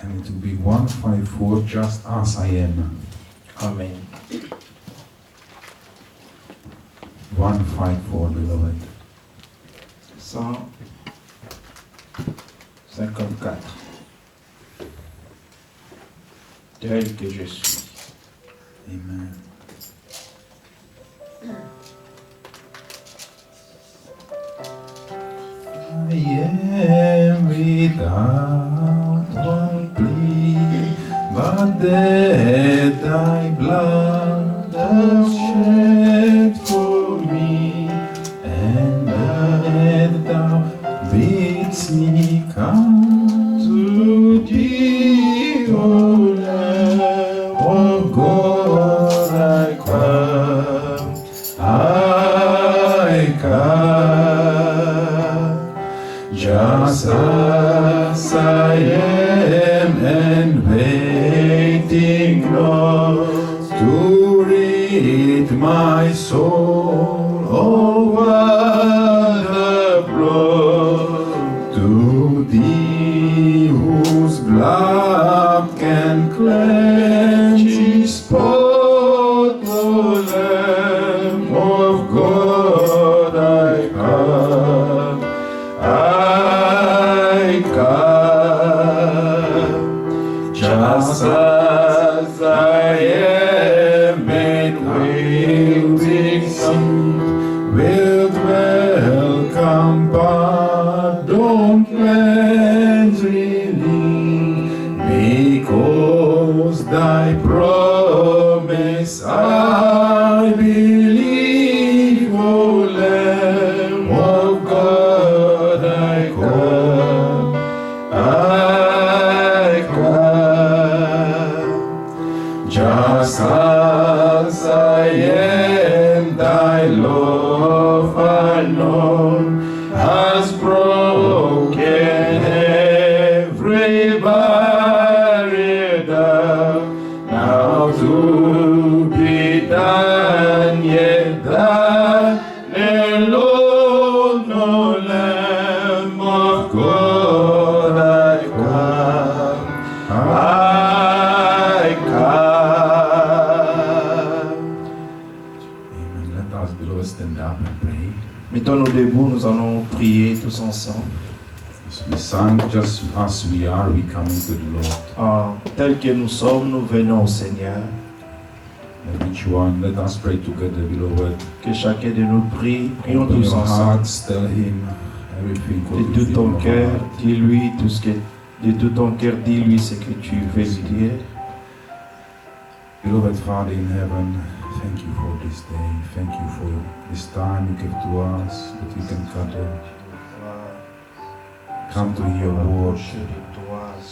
And it will be 154, just as I am. Amen. 154, beloved. 154. Tel que je suis. Amen. I am without one plea, but that thy blood has shed for me, and that thou bidst me come to thee, O Lamb of God, I come, I come. Just as I am and waiting not to rid my soul over the blood, to thee whose blood can cleanse each spot, O Lamb of God, I come. I come, just as I am made waiting seat, with welcome pardon cleanse relief, because thy promise I believe, O Lamb of God, I come, I come, just as I am, thy love unknown has broken every barrier down, now to be done, yet done alone, O Lamb of God, I come, I come. Amen. Let us below stand up and pray. Mettons-nous debout, nous allons prier tous ensemble. As we sang, just as we are, we come into the Lord. Tel que nous sommes, nous venons au Seigneur. And each one, let us pray together, beloved. Que chacun de nous prie, prions Open tous your ensemble. hearts, tell him everything what De you tout feel ton in your cœur, heart. dis-lui tout ce que, de tout ton cœur, dis-lui ce que tu veux lui dire. Beloved Father in heaven, thank you for this day. Thank you for this time you give to us, that we can gather, come to hear your word,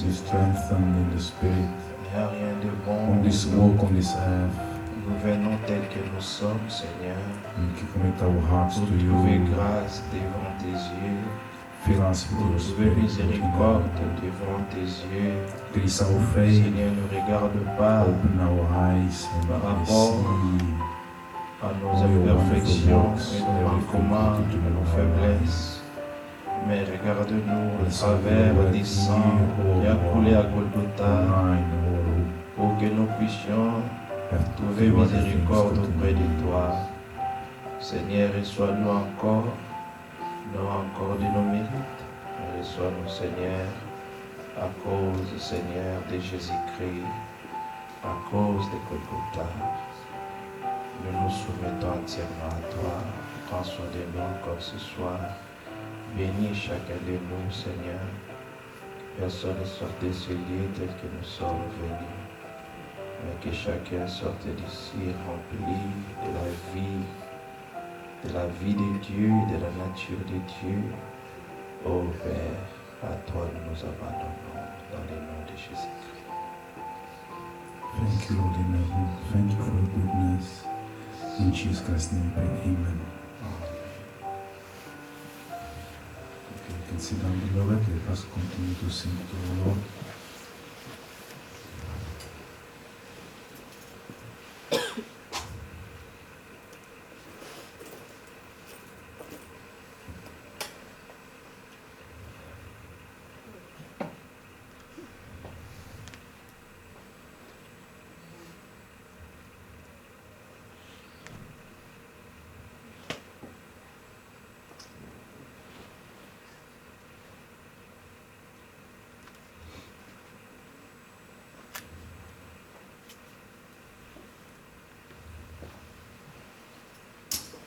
be strengthened in the spirit, Il n'y a rien de bon. on this walk on this earth. Nous venons tels que nous sommes, Seigneur, We commit our hearts pour to trouver you. grâce devant tes yeux, Fill us with pour your trouver spirit. miséricorde devant tes yeux. Increase our faith, Seigneur, ne regarde pas open our eyes and Par let me rapport see à nos imperfections et nos manquements et nos faiblesses, mais regarde-nous au travers du sang qui a coulé à Golgotha online or pour que nous puissions trouver through other things miséricorde that auprès we de need. toi. Seigneur, reçois-nous encore, non encore de nos mérites, mais reçois-nous, Seigneur, à cause, Seigneur, de Jésus-Christ, à cause de Golgotha. Nous nous soumettons entièrement à toi. Prends soin de nous encore ce soir. Bénis chacun de nous, Seigneur. Personne ne sorte de ce lieu tel que nous sommes venus, mais que chacun sorte d'ici rempli de la vie de Dieu et de la nature de Dieu. Ô Père, à toi nous nous abandonnons dans le nom de Jésus-Christ. Thank you, Lord in heaven. Thank you for your goodness. In Jesus Christ's name, we pray. Amen. Okay, you can sit down, beloved. Let us continue to sing to the Lord.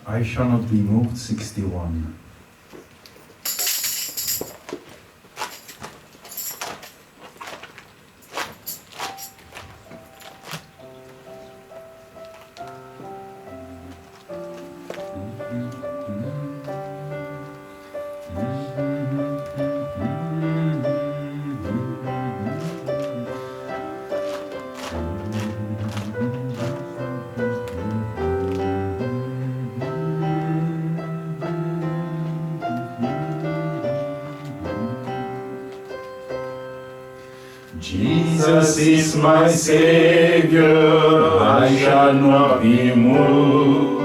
I shall not be moved, 61. Jesus is my Savior, I shall not be moved.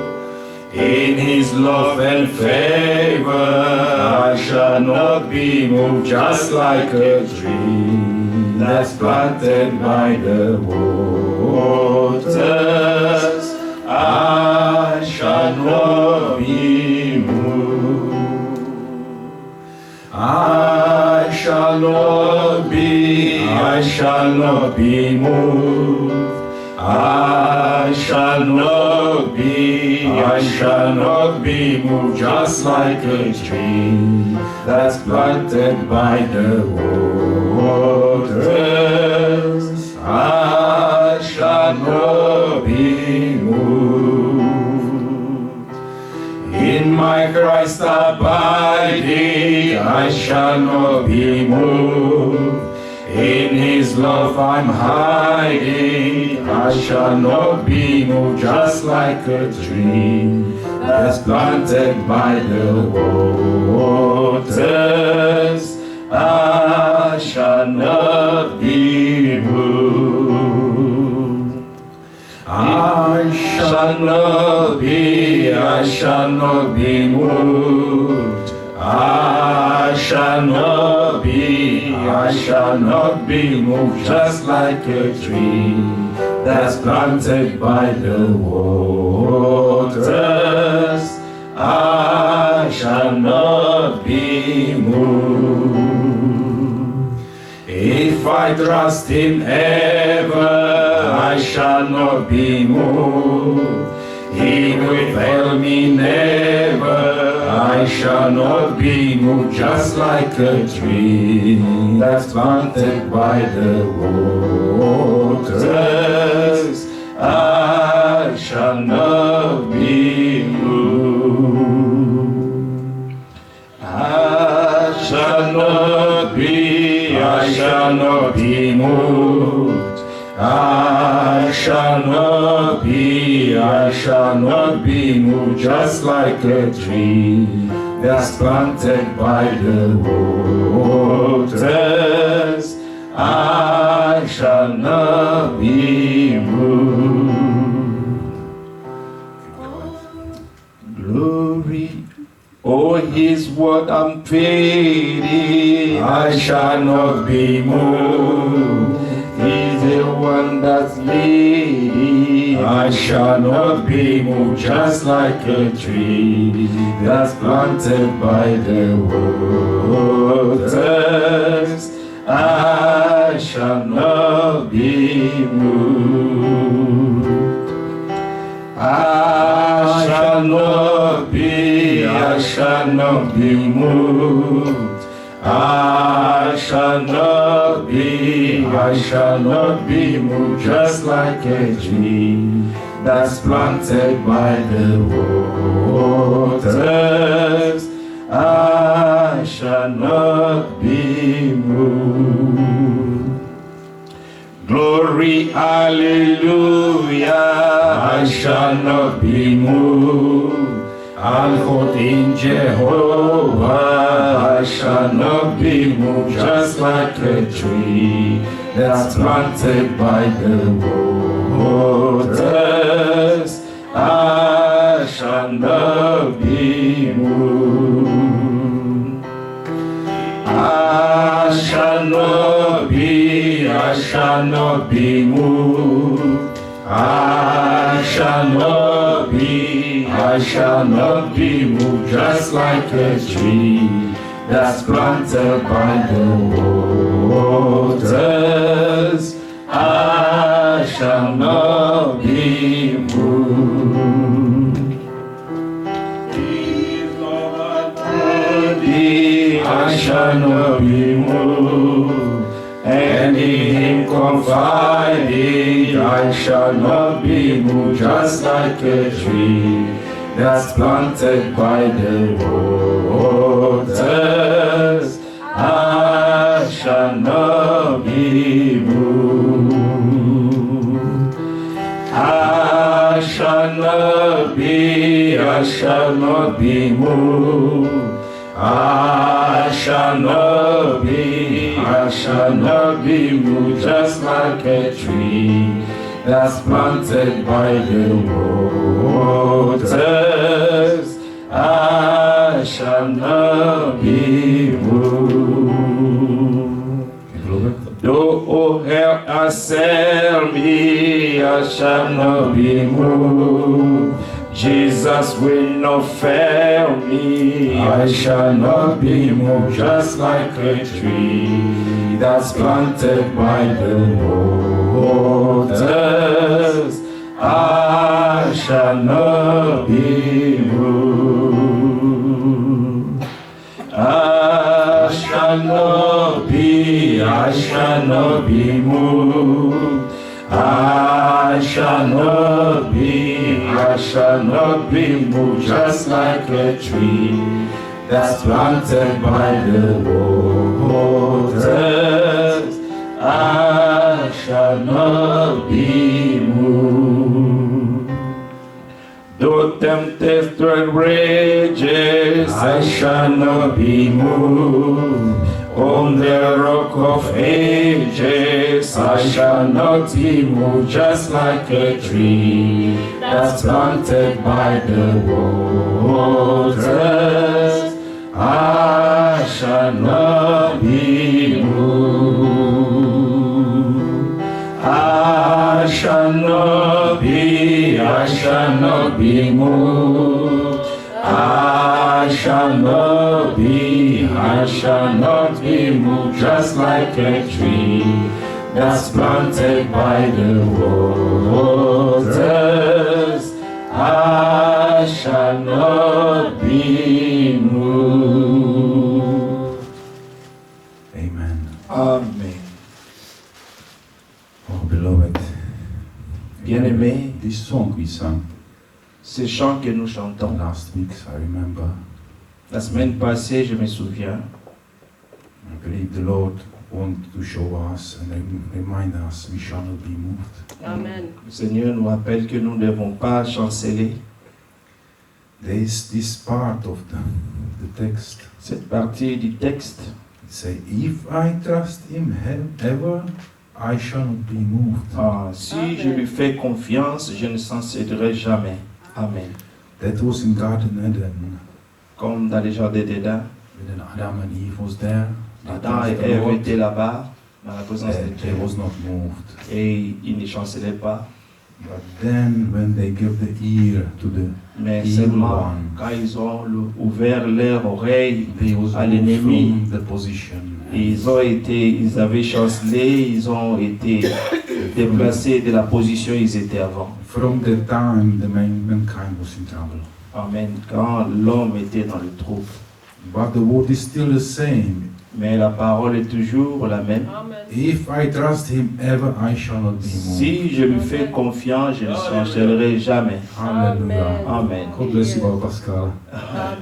In His love and favor, I shall not be moved. Just like a tree that's planted by the waters, I shall not be moved. I shall not be moved. I shall not be moved. Just like a tree that's planted by the waters, I shall not be moved. In my Christ abiding, I shall not be moved. In His love I'm hiding, I shall not be moved. Just like a tree that's planted by the waters, I shall not be moved. I shall not be moved. I shall not be moved. Just like a tree that's planted by the waters, I shall not be moved. If I trust Him ever, I shall not be moved. He will fail me never, I shall not be moved. Just like a tree that's planted by the waters, I shall not be moved. I shall not be moved. I shall not be moved. Just like a tree that's planted by the waters, I shall not be moved. Glory, oh His word I'm fading, I shall not be moved. He's the one that's leading, I shall not be moved. Just like a tree that's planted by the waters, I shall not be moved. I shall not be moved. I shall not be moved. Just like a tree that's planted by the waters, I shall not be moved. Glory, hallelujah, I shall not be moved. I'll hold in Jehovah, I shall not be moved. Just like a tree that's planted by the waters, I shall not be moved. I shall not be moved. I shall not be moved. Just like a tree that's planted by the waters, I shall not be moved. Almighty, I shall not be moved. And in Him confiding, I shall not be moved. Just like a tree that's planted by the waters, I shall not be moved. I shall not be moved. I shall not be moved, just like a tree that's planted by the waters. I shall not be moved. Though hell assail me, I shall not be moved. Jesus will not fail me. I shall not be moved, just like a tree that's planted by the waters. I shall not be moved. I shall not be moved. I shall not be moved, just like a tree that's planted by the waters. I shall not be moved. Though temptation rages, I shall not be moved. On the rock of ages, I shall not be moved, just like a tree that's planted by the waters. I shall not be moved. I shall not be moved. I shall not be moved, just like a tree that's planted by the waters. I shall not be moved. Amen. Amen. Oh, beloved, Bien-aimé, this song we sang ces chants que nous chantons, last week, I remember. la semaine passée, je me souviens, I believe the Lord wants to show us and remind us we shall not be moved. Amen. le Seigneur nous rappelle que nous ne devons pas chanceler. There is this part of the text. Cette partie du texte, It say, if I trust Him ever, I shall not be moved. si Amen. je lui fais confiance, je ne chancellerai jamais. Amen. That was in Garden Eden. Comme dans les jardins d'Éden, When Adam and Eve was there, they Adam et trusted the Ève Lord, étaient là-bas, dans la présence de they Dieu, was not moved. et ils ne chancelaient pas. But then when they gave the ear to the Mais evil seulement one, quand ils ont ouvert leur oreille, they was à moved l'ennemi, from the position. ils avaient chancelé, ils ont été déplacés de la position où ils étaient avant. From that time, the mankind was in trouble. Amen. Quand l'homme était dans le trouble. But the word is still the same. Mais la parole est toujours la même. Amen. If I trust Him ever, I shall not be moved. Si je lui fais confiance, je ne chancellerai jamais. Hallelujah. Amen. God bless you, Brother Pascal. Que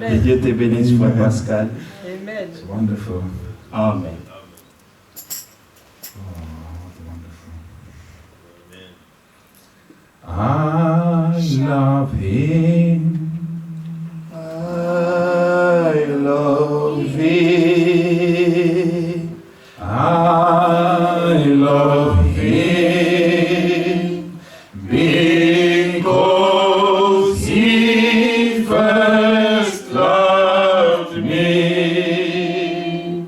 Amen. Dieu te bénisse, Frère Pascal. Amen. It's wonderful. Amen. Oh, what wonderful. I love Him. I love thee. I love Him because He first loved me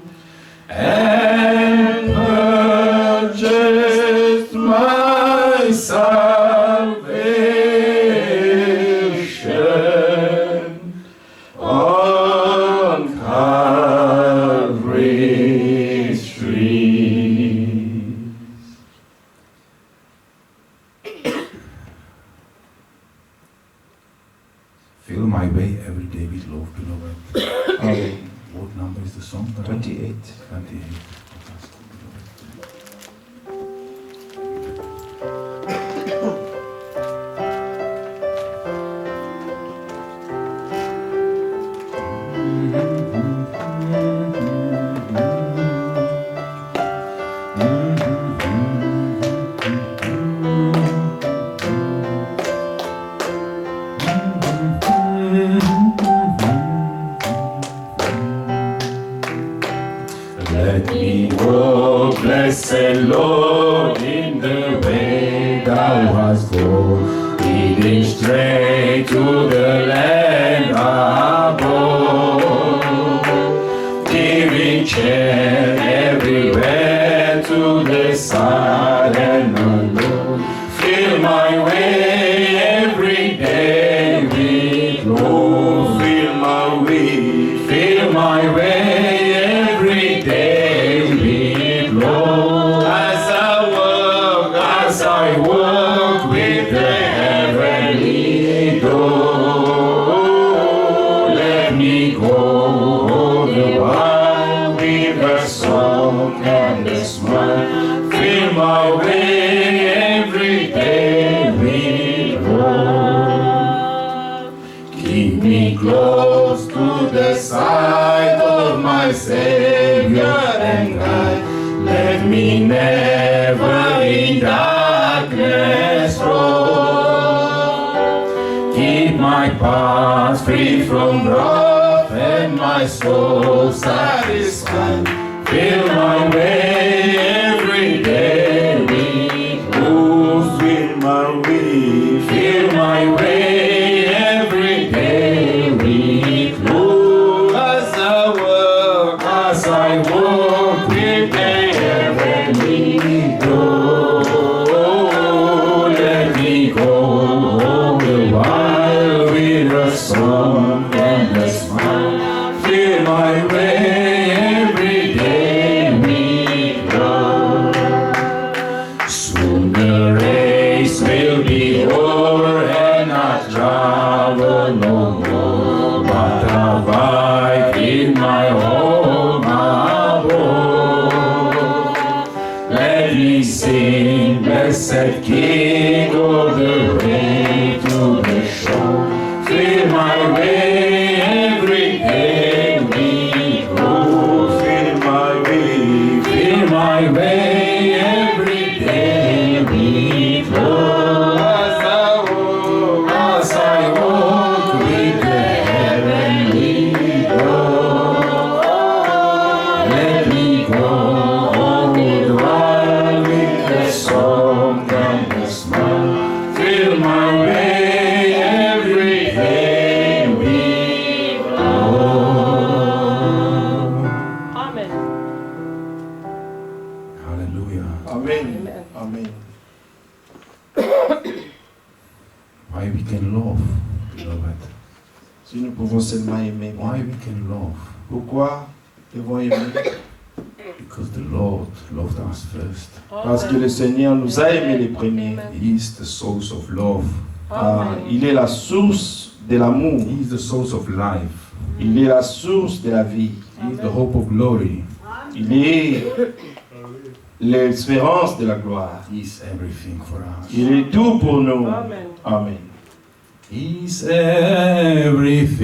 and purchased my salvation on Calvary's tree. Fill my way every day with love, beloved. Amen. What now is the song? 28. 28. Let me walk, blessed Lord, in the way thou hast gone, leading straight to the land above, giving chant everywhere to the sad and alone. Fill my way every day with love, fill my way every day with love. As I walk with the heavenly door, let me go all the while with a song and a smile. Fill my way every day with love. Keep me close to the side of my Savior and guide. Let me never in darkness roam. Keep my path free from wrath and my soul satisfied. Fill my way every day with love. Fill my way every day with love. As I walk with the heavenly door, let me go all the while with a song and a smile. Fill my way every day with love. Soon the race will be o'er and I travel no more, but abide in my home above. Let me sing, blessed King, all the way to the shore. Fill my way every day with love. Fill my way every day with love. As I walk with the heavenly door, let me go all the while with the song and the smile. Fill my way every day with love. Amen. Hallelujah. Amen. Amen. Why we can love, beloved? Si nous pouvons seulement aimer, Why we can love? pourquoi devons aimer? Because the Lord loved us first. Parce que le Seigneur nous a aimés les premiers. He is the source of love. Il est la source de l'amour. He is the source of life. Il est la source de la vie. He is the hope of glory. Il est l'espérance de la gloire. He is everything for us. Il est tout pour nous. Amen. Amen. He's everything.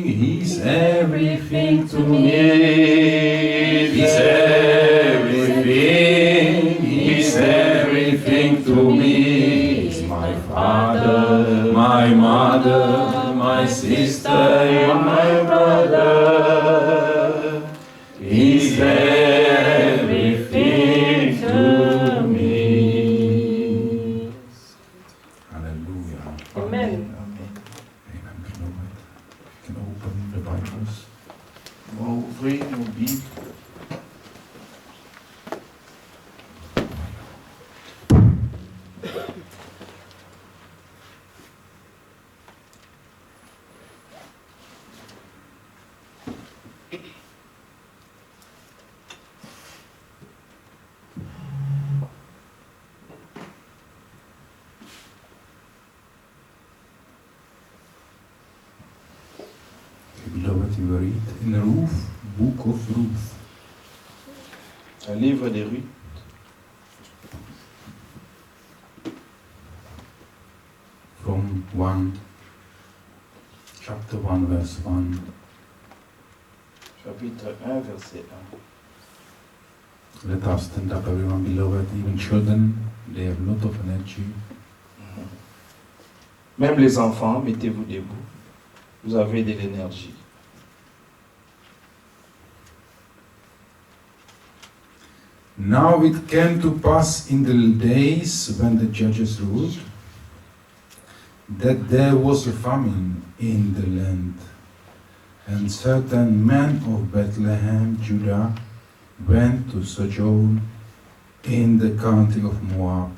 He's everything to me. He's everything. He's everything to me. He's my father, my mother, my sister, and my brother. He's everything to me. Hallelujah. Amen. Amen. Amen, beloved. You can open the Bibles. On va ouvrir nos Bibles. Beloved, you read in the roof book of Ruth. Un livre des Ruth. From chapter 1, verse 1. Chapitre 1, verset 1. Let us stand up, everyone, beloved. Even children, they have a lot of energy. Même les enfants, mettez-vous debout. Vous avez de l'énergie. Now it came to pass in the days when the judges ruled that there was a famine in the land, and certain men of Bethlehem, Judah, went to sojourn in the country of Moab,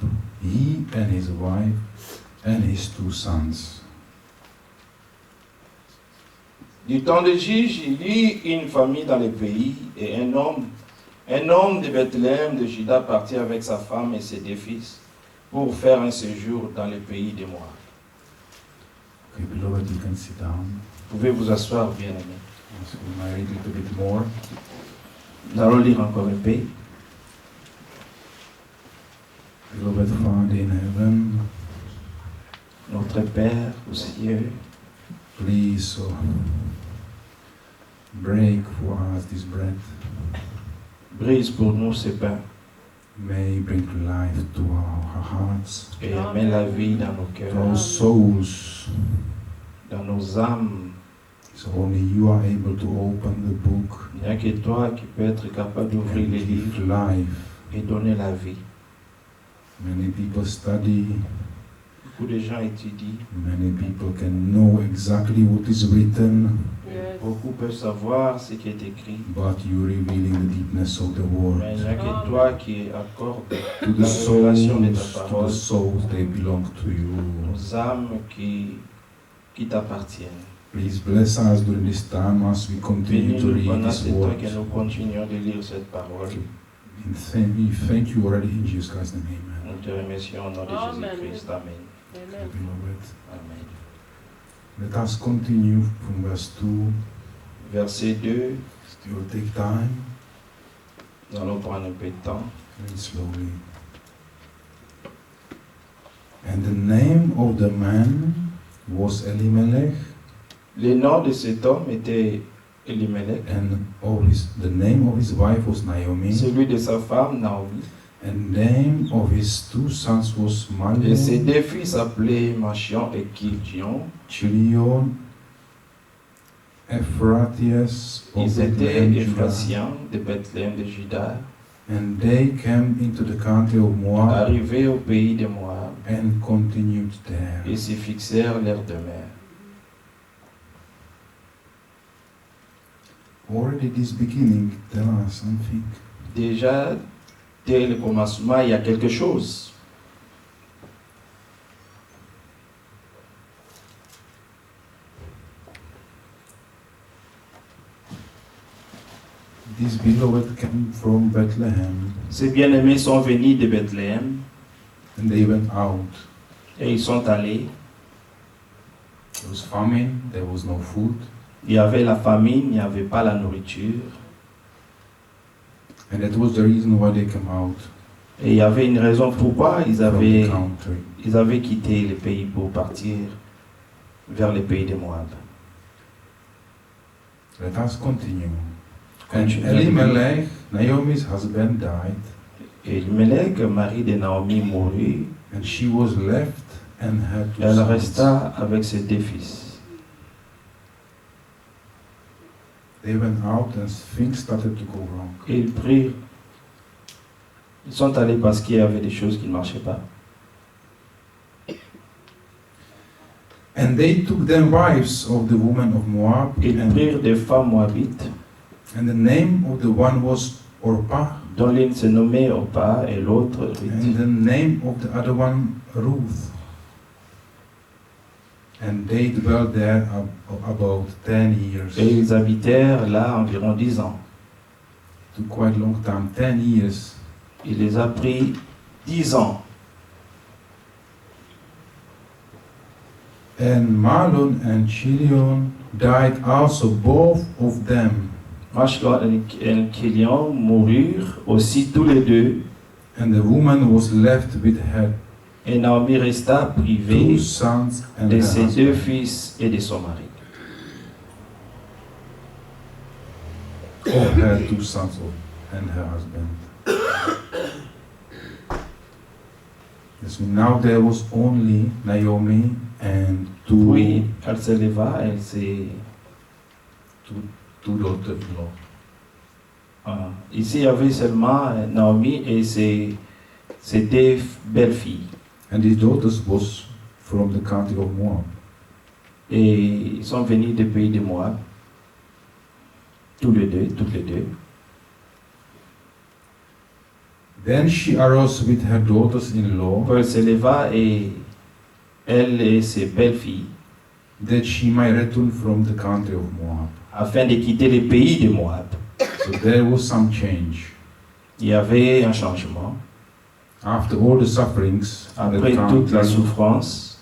he and his wife and his 2 sons. Du temps de Juge, il y eut une famille dans le pays, et un homme de Bethléem de Juda partit avec sa femme et ses 2 fils pour faire un séjour dans le pays de Moab. Okay, beloved, you can sit down. Vous pouvez vous asseoir, bien-aimés. So we might read a little bit more. Nous allons lire encore un peu. Beloved Father in heaven, Notre Père aux cieux, please break for us this bread. brise pour nous ce pain May bring life to our hearts, et mets la vie dans nos to our cœurs, souls. dans nos âmes. So only you are able to open the book Il n'y a que toi qui peux être capable d'ouvrir and les give livres life. et donner la vie. Many people study, Beaucoup de gens étudient, many people can know exactly what is written, beaucoup peuvent savoir ce qui est écrit, but you revealing the deepness of the mais word. il n'y a que toi qui accordes To the la révélation de ta souls, to the parole souls, they belong to you. aux âmes qui t'appartiennent. Please bless us during this time as we continue to Bénis-nous read pendant this ce temps word. que nous continuons de lire cette parole. And thank you already in Jesus Christ's name, amen. Nous te remercions au nom de Amen. Jésus-Christ. Amen. Amen. Beloved, Amen. let us continue from verse 2. Verset 2, Still take time, nous allons prendre un peu de temps. very slowly. And the name of the man was Elimelech, Le nom de cet homme était Elimelech. and the name of his wife was Naomi, Celui de sa femme, Naomi. and the name of his 2 sons was Et ses Mahlon, 2 fils s'appelaient Machion et Kildion. Chilion, Ephratias of Ils étaient Bethlehem, Judah. Éphratiens de Bethléem de Juda, And they came into the country of Moab arrivés au pays de Moab, and continued there. et s'y fixèrent leur demeure. Already this beginning tell us something. Déjà, dès le commencement, il y a quelque chose. These beloved came from Bethlehem Ces bien-aimés sont venus de Bethléem and they went out. et ils sont allés. There was famine, there was no food, Il y avait la famine, il n'y avait pas la nourriture. and that was the reason why they came out Et il y avait une raison pourquoi ils from the avaient country. quitté le pays pour partir vers le pays de Moab. Let us continue. And Continuons. Elimelech, Naomi's husband, died, Et Elimelech, mari de Naomi, mourut. and she was left and had 2 Elle sons. resta avec ses 2 fils. They went out and things started to go wrong. Et ils prirent. Ils sont allés parce qu'il y avait des choses qui ne marchaient pas. And they took them wives of the women of Moab, Ils prirent des femmes moabites, and the name of the one was Orpah, dont l'une se nommait Orpah et l'autre and Ruth. the name of the other one Ruth. And they dwelt there about 10 years. Et ils habitèrent là environ 10 ans. To quite long time, 10 years. Il les a pris 10 ans. And Mahlon and Chilion died also, both of them. Machlon et Kilian moururent aussi tous les deux, and the woman was left with her et Naomi resta privée two sons and de her ses husband. deux fils et de son mari. Or her two sons and her husband. Yes, now there was only Naomi and Puis elle se leva, elle s'est... two daughters-in-law. Ici, il y avait seulement Naomi et ses deux belles-filles. And these daughters was from the country of Moab. Et ils sont venus du pays de Moab. Toutes les deux. Then she arose with her daughters-in-law, Puis elle se leva et elle et ses belles-filles, that she might return from the country of Moab. afin de quitter le pays de Moab. So there was some change. Il y avait un changement. After all the sufferings in the Après toute la country, souffrance,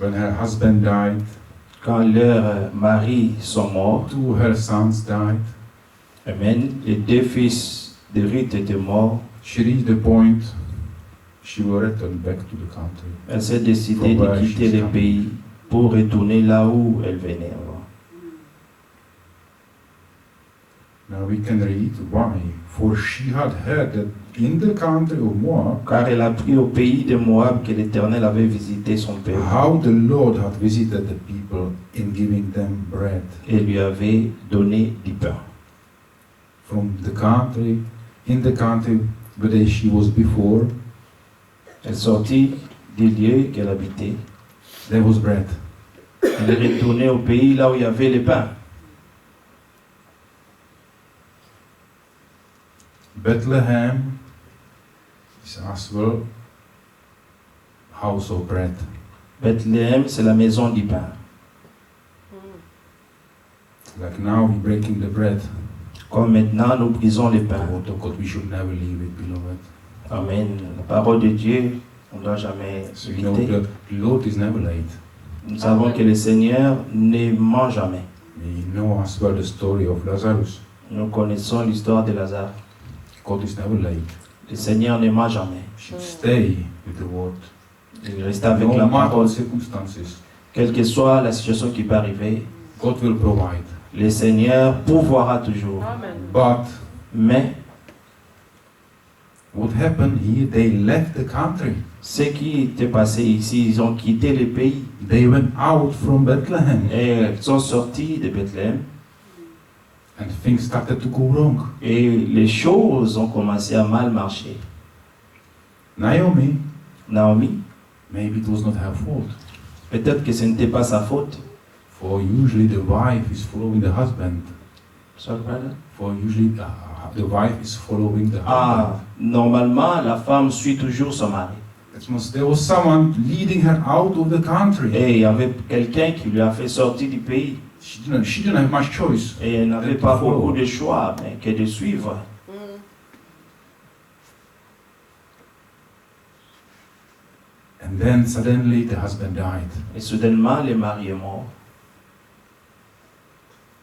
when her husband died, quand leurs maris sont morts, two her sons died, amen, les deux fils de Ruth étaient morts, she reached the point she will return back to the country. elle s'est décidée de quitter le pays pour retourner là où elle venait avant. Now we can read why. For she had heard that in the country of Moab, Car elle a pris au pays de Moab que l'Éternel avait visité son peuple how the Lord had visited the people in giving them bread et lui avait donné du pain. from the country, in the country where she was before, Elle sortit du lieu qu'elle habitait. there was bread. Elle est retournée au pays là où il y avait le pain. Bethlehem is as well house of bread. Bethléem, c'est la maison du pain. Like now we're breaking the bread. Comme maintenant, nous brisons le The pain. word of God, we should never leave it, beloved. Amen. La parole de Dieu, on ne doit jamais So you know éviter. the Lord is never late. Nous savons que le Seigneur ne ment jamais. We know as well the story of Lazarus. Nous connaissons l'histoire de Lazare. God is never late. Le Seigneur ne ment jamais. You should stay with the word. Il reste avec No la matter parole. the circumstances, Quelle que soit la situation qui peut arriver, God will provide. le Seigneur pourvoira toujours. But Mais what happened here? They left the country. ce qui était passé ici, ils ont quitté le pays They went out from Bethlehem, et ils sont sortis de Bethléem and things started to go wrong. et les choses ont commencé à mal marcher. Naomi, Naomi, maybe it was not her fault. peut-être que ce n'était pas sa faute. For usually the wife is following the husband. Sorry, brother? For usually the wife is following the husband. Ah, normalement, la femme suit toujours son mari. There was someone leading her out of the country. Et il y avait quelqu'un qui lui a fait sortir du pays. She didn't have much choice. Et elle n'avait pas beaucoup de choix, mais que de suivre. And then suddenly the husband died. Et soudainement, le mari est mort.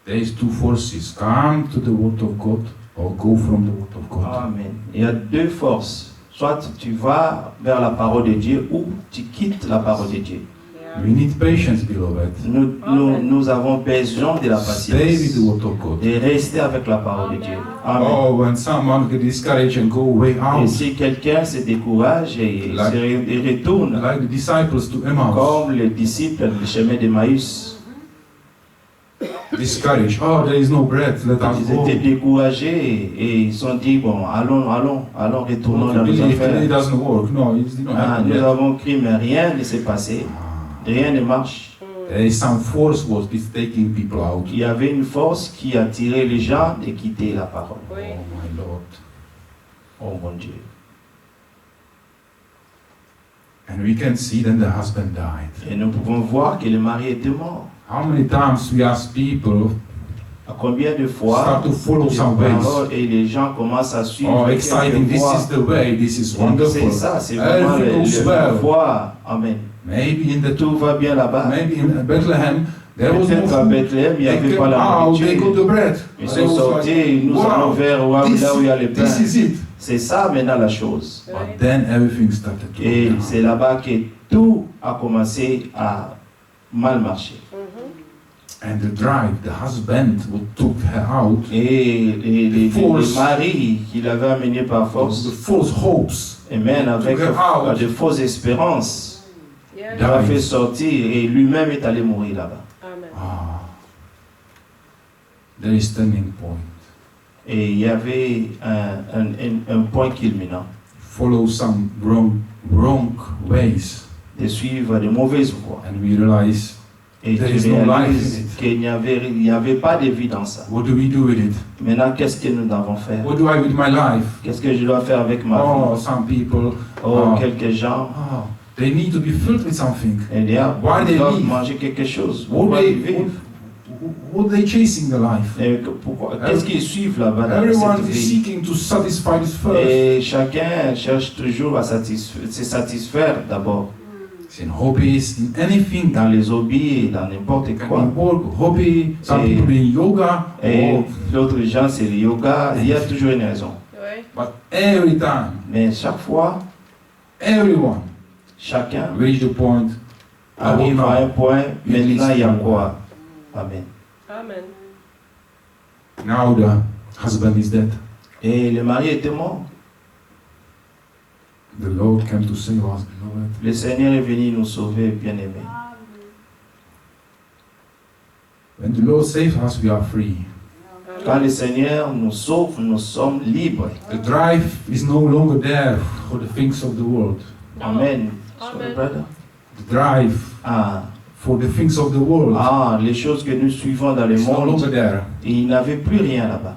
There is two forces. Come to the word of God or go from the word of God. Amen. Il y a deux forces. Soit tu vas vers la parole de Dieu ou tu quittes la parole de Dieu. We need patience, beloved. Nous avons besoin de la Stay with patience. the word of God. De rester avec la parole de Dieu. Amen. Oh, when someone get discouraged and go way Et out, si quelqu'un se décourage et retourne, like the disciples to Emmaus, comme les disciples du chemin d'Emmaüs, discouraged. Oh, there is no bread. Let us ils go. étaient découragés et ils se sont dit, bon, allons, retournons dans nos It affaires. doesn't work. No, it didn't Ah, happen nous yet. avons crié, mais rien ne s'est passé. Rien ne marche. There is some force was taking people out. Il y avait une force qui a tiré les gens de quitter la parole. Oh my Lord. Oh mon Dieu. And we can see then the husband died. Et nous pouvons voir que le mari était mort. How many times we ask people À combien de fois start to follow les some ways? paroles et les gens commencent à suivre Oh, exciting! quelques This voies. is the way. This is C'est wonderful. ça, c'est vraiment Everything goes la well. voie. Amen. Maybe in the Tout va bien là-bas. maybe in Bethlehem There was no Peut-être à food. Bethléem, il n'y They avait came pas la out, they got nourriture. the bread. Ils And sont they was sortis, like, nous allons wow, vers là où il y a les pains. this is it. C'est ça maintenant la chose. But then everything started to Et go down. c'est là-bas que tout a commencé à mal marcher. And the drive, the husband who took her out, Et les Force. maris qu'il avait amenés par was force, the false hopes, et même avec Took her out. de fausses espérances, Yeah. il a died. fait sortir et lui-même est allé mourir là-bas. Amen. There is turning point. Et il y avait un point culminant Follow some wrong ways, de suivre de mauvaises voies. and we realize, Et There tu is no life in réalises it. qu'il n'y avait pas de vie dans ça. what do we do with it? Maintenant, qu'est-ce que nous devons faire? What do I with my life? Qu'est-ce que je dois faire avec ma Oh, vie? some people, Oh, oh. quelques gens, they need to be filled with something. ils Why they doivent live? manger quelque chose. What Pourquoi they, ils vivent? what they chasing the life? Qu'est-ce qu'ils suivent là-bas dans Everyone cette is vie? seeking to satisfy this first. Et chacun cherche toujours à se satisfaire d'abord It's in hobbies, in anything. dans les hobbies et dans n'importe Can be quoi. work, hobby. Some Et- people doing yoga. Et Oh, l'autre gens, c'est le yoga. Il y a toujours une raison. Ouais. but every time, Mais chaque fois, everyone chacun reach the point. arrive à un point. Maintenant, il y a quoi? Amen. Amen. Now the husband is dead. Et le mari était mort. The Lord came to save us, beloved. Le Seigneur est venu nous sauver, bien-aimés. When the Lord saves us, we are free. Quand le Seigneur nous sauve, nous sommes libres. The drive is no longer there for the things of the world. Amen. Amen. Brother? The drive Ah, for the things of the world les choses que nous suivons dans le is no monde, longer there. il n'avait plus rien là-bas.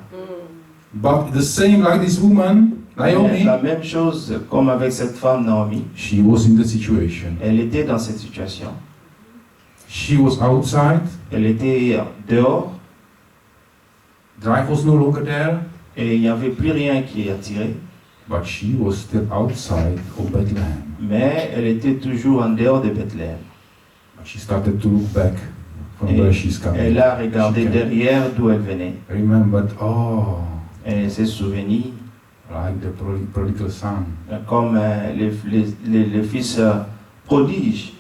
But the same like this woman, Naomi, La même chose comme avec cette femme Naomi. she was in the situation. Elle était dans cette situation. She was outside. Elle était dehors Drive was no longer there. et il n'y avait plus rien qui attirait. But she was still outside of Bethlehem. Mais elle était toujours en dehors de Bethléem. But she started to look back from Et where she's coming. elle a regardé She came. derrière d'où elle venait. Remembered, oh, Et elle s'est souvenue like the prodigal son. comme les fils prodiges.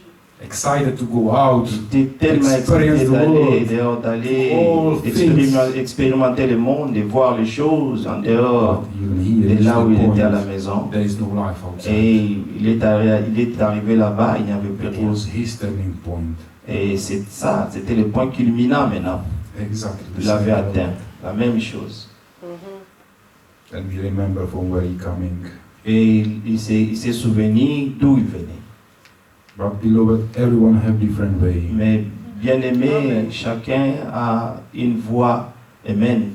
Excited to go out. Il était tellement Experience excité the d'aller world. dehors, d'aller All things. expérimenter le monde, de voir les choses en dehors But even here de is là où the il était à la point. maison. There is no life outside. Et il est arrivé là-bas, il n'y avait plus It rien. was his turning point. Et c'est ça, c'était le point culminant maintenant. Exactly the Il l'avait same. atteint, la même chose. Mhm. And we remember from where he coming. Et il s'est souvenu d'où il venait. But beloved, everyone have different way. Mais bien aimé, Amen. chacun a une voix, amen,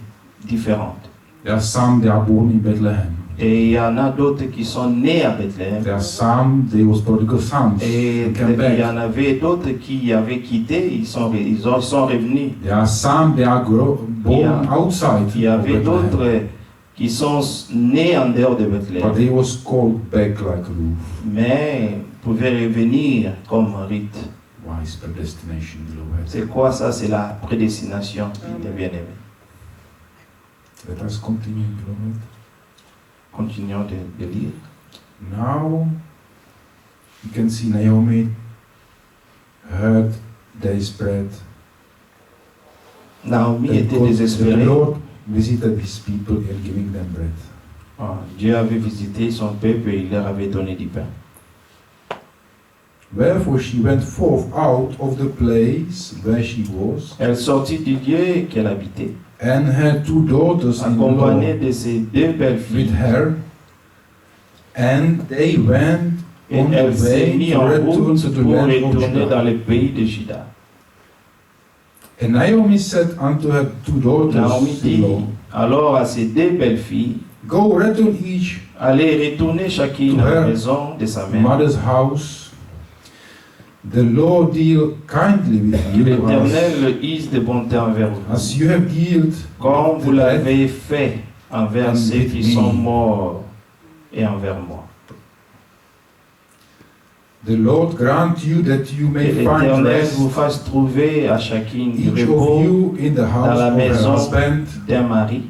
différente. There are some they are born in Bethlehem. Et il y en a d'autres qui sont nés à Bethléem. There are some they was prodigal sons. Et They came il y back. en avait d'autres qui avaient quitté, ils sont revenus. There are some they are born Yeah. outside. Il y of avait Bethlehem. d'autres qui sont nés en dehors de But Bethléem, they was called back like Ruth. mais pouvaient revenir comme rite. Why is predestination, beloved? C'est quoi ça? C'est la prédestination des bien-aimés. Let us continue, beloved. Continuons de lire. Now you can see Naomi heard desperate. Naomi that était God- the désespérée. Lord visited his people and giving them bread. Dieu avait visité son peuple et il leur avait donné du pain. Wherefore she went forth out of the place where she was, Elle sortit du lieu qu'elle habitait, and her two daughters in law accompagnée de ses deux belles with filles. her, and they went Et on elle the s'est way mise to en return route to the pour land of retourner dans Judah. le pays de Juda. And Naomi said unto her two Naomi daughters in dit law, alors à ses deux belles filles, go return each allez retourner chacune To à la her maison de sa mère. mother's house. The Lord deal kindly with you L'Éternel use de bonté envers vous, as you have dealt comme vous with the l'avez fait envers and ceux with qui me. sont morts et envers moi. The Lord grant you that you Que may find l'Éternel rest, vous fasse trouver à chacune du each of repos you in the dans house la of her maison husband. d'un mari.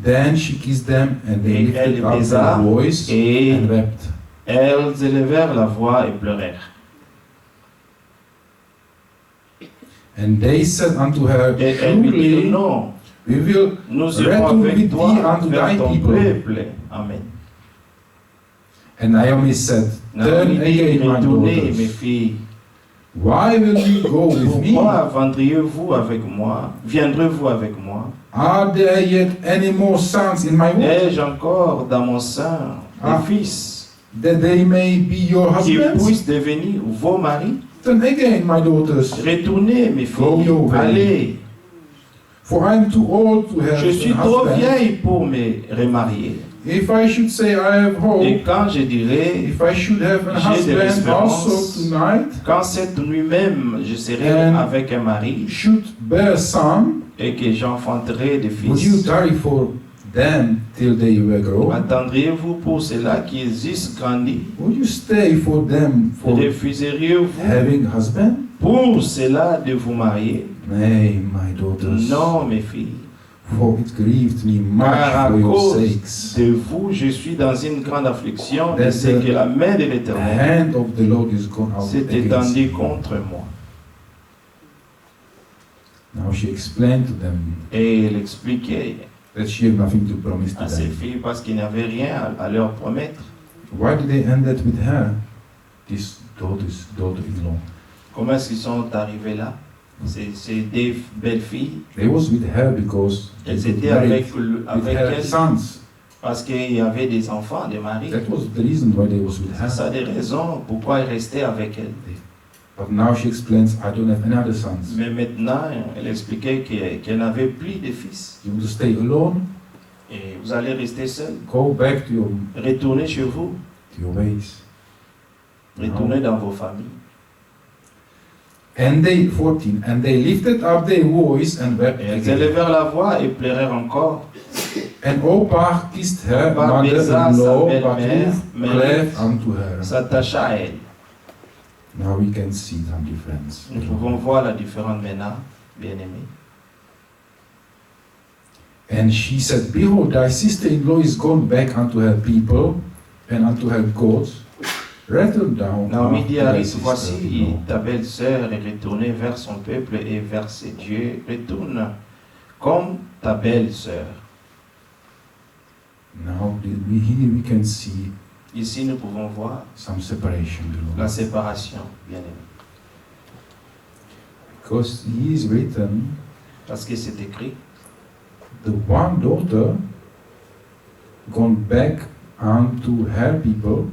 Then she kissed them, and they Et elle lifted les up baisa, their voice et and wept. elles élevèrent la voix et pleurèrent. And they said unto her, Et elles lui dirent, Truly, non, we will nous irons return avec with toi thee unto vers thy ton people. peuple. Amen. And Naomi said, Turn Naomi dit, again, my retournez mes daughters. filles. Why will you go with me? Pourquoi viendriez-vous avec moi? Viendrez-vous avec moi? Are there yet any more sons in my womb, Ai-je encore dans mon sein des Ah. fils that they may be your qui husbands? puissent devenir vos maris? Turn again, my daughters, Retournez mes Go filles. your way. Allez. for I am too old to have Je suis a trop husband. vieille pour me remarier. If I should say I have Et hope, quand je dirai, if I should have a J'ai de husband l'espérance. also tonight, quand cette nuit même je serai And- avec un mari should bear a son, et que j'enfanterai des would you fils, tarry for them till they were grown? attendriez-vous pour cela qu'ils eussent grandi? Would you stay for them for Refuseriez-vous having a husband? pour cela de vous marier? Nay, my daughters, Non, mes filles. for it grieved me much Car à for your cause sakes. de vous, je suis dans une grande affliction et That c'est the que la main de The l'Éternel hand of the Lord is gone out s'est against étendue me. contre moi. Now she explained to them Et elle expliquait that she had nothing to promise to à ses them. filles parce qu'il n'avait rien à leur promettre. Why did they end that with her, this daughter-in-law? Comment est-ce qu'ils sont arrivés là? C'est des belles filles. They was with her because they Elles got étaient married avec with her elle sons. parce qu'il y avait des enfants, des maris. That was the reason why they was with C'est her. ça des raisons pourquoi elle restait avec elle. But now she explains, I don't have any other sons. Mais maintenant, elle expliquait qu'elle n'avait plus de fils. You want to stay alone? Et vous allez rester seul. Go back to Retournez chez vous. your ways. Retournez dans vos familles. And they 14, and they lifted up their voice and wept Et elles again. élevèrent la voix et pleurèrent encore. And Orpah kissed her Orpah baisa mother-in-law, sa but belle-mère, Ruth mais cleft Ruth unto her. S'attacha à elle. Now we can see some difference. Nous pouvons voir la différence maintenant, bien-aimés. And she said, Behold, thy sister-in-law is gone back unto her people and unto her gods. Return down Naomi after dit à thy Ruth, voici, sister-in-law. ta belle-sœur est retournée vers son peuple et vers ses dieux. Retourne comme ta belle-sœur. Now here we can see Ici, nous pouvons voir some separation below. la séparation, bien-aimés. Because he is written, Parce que c'est écrit, the one daughter gone back unto her people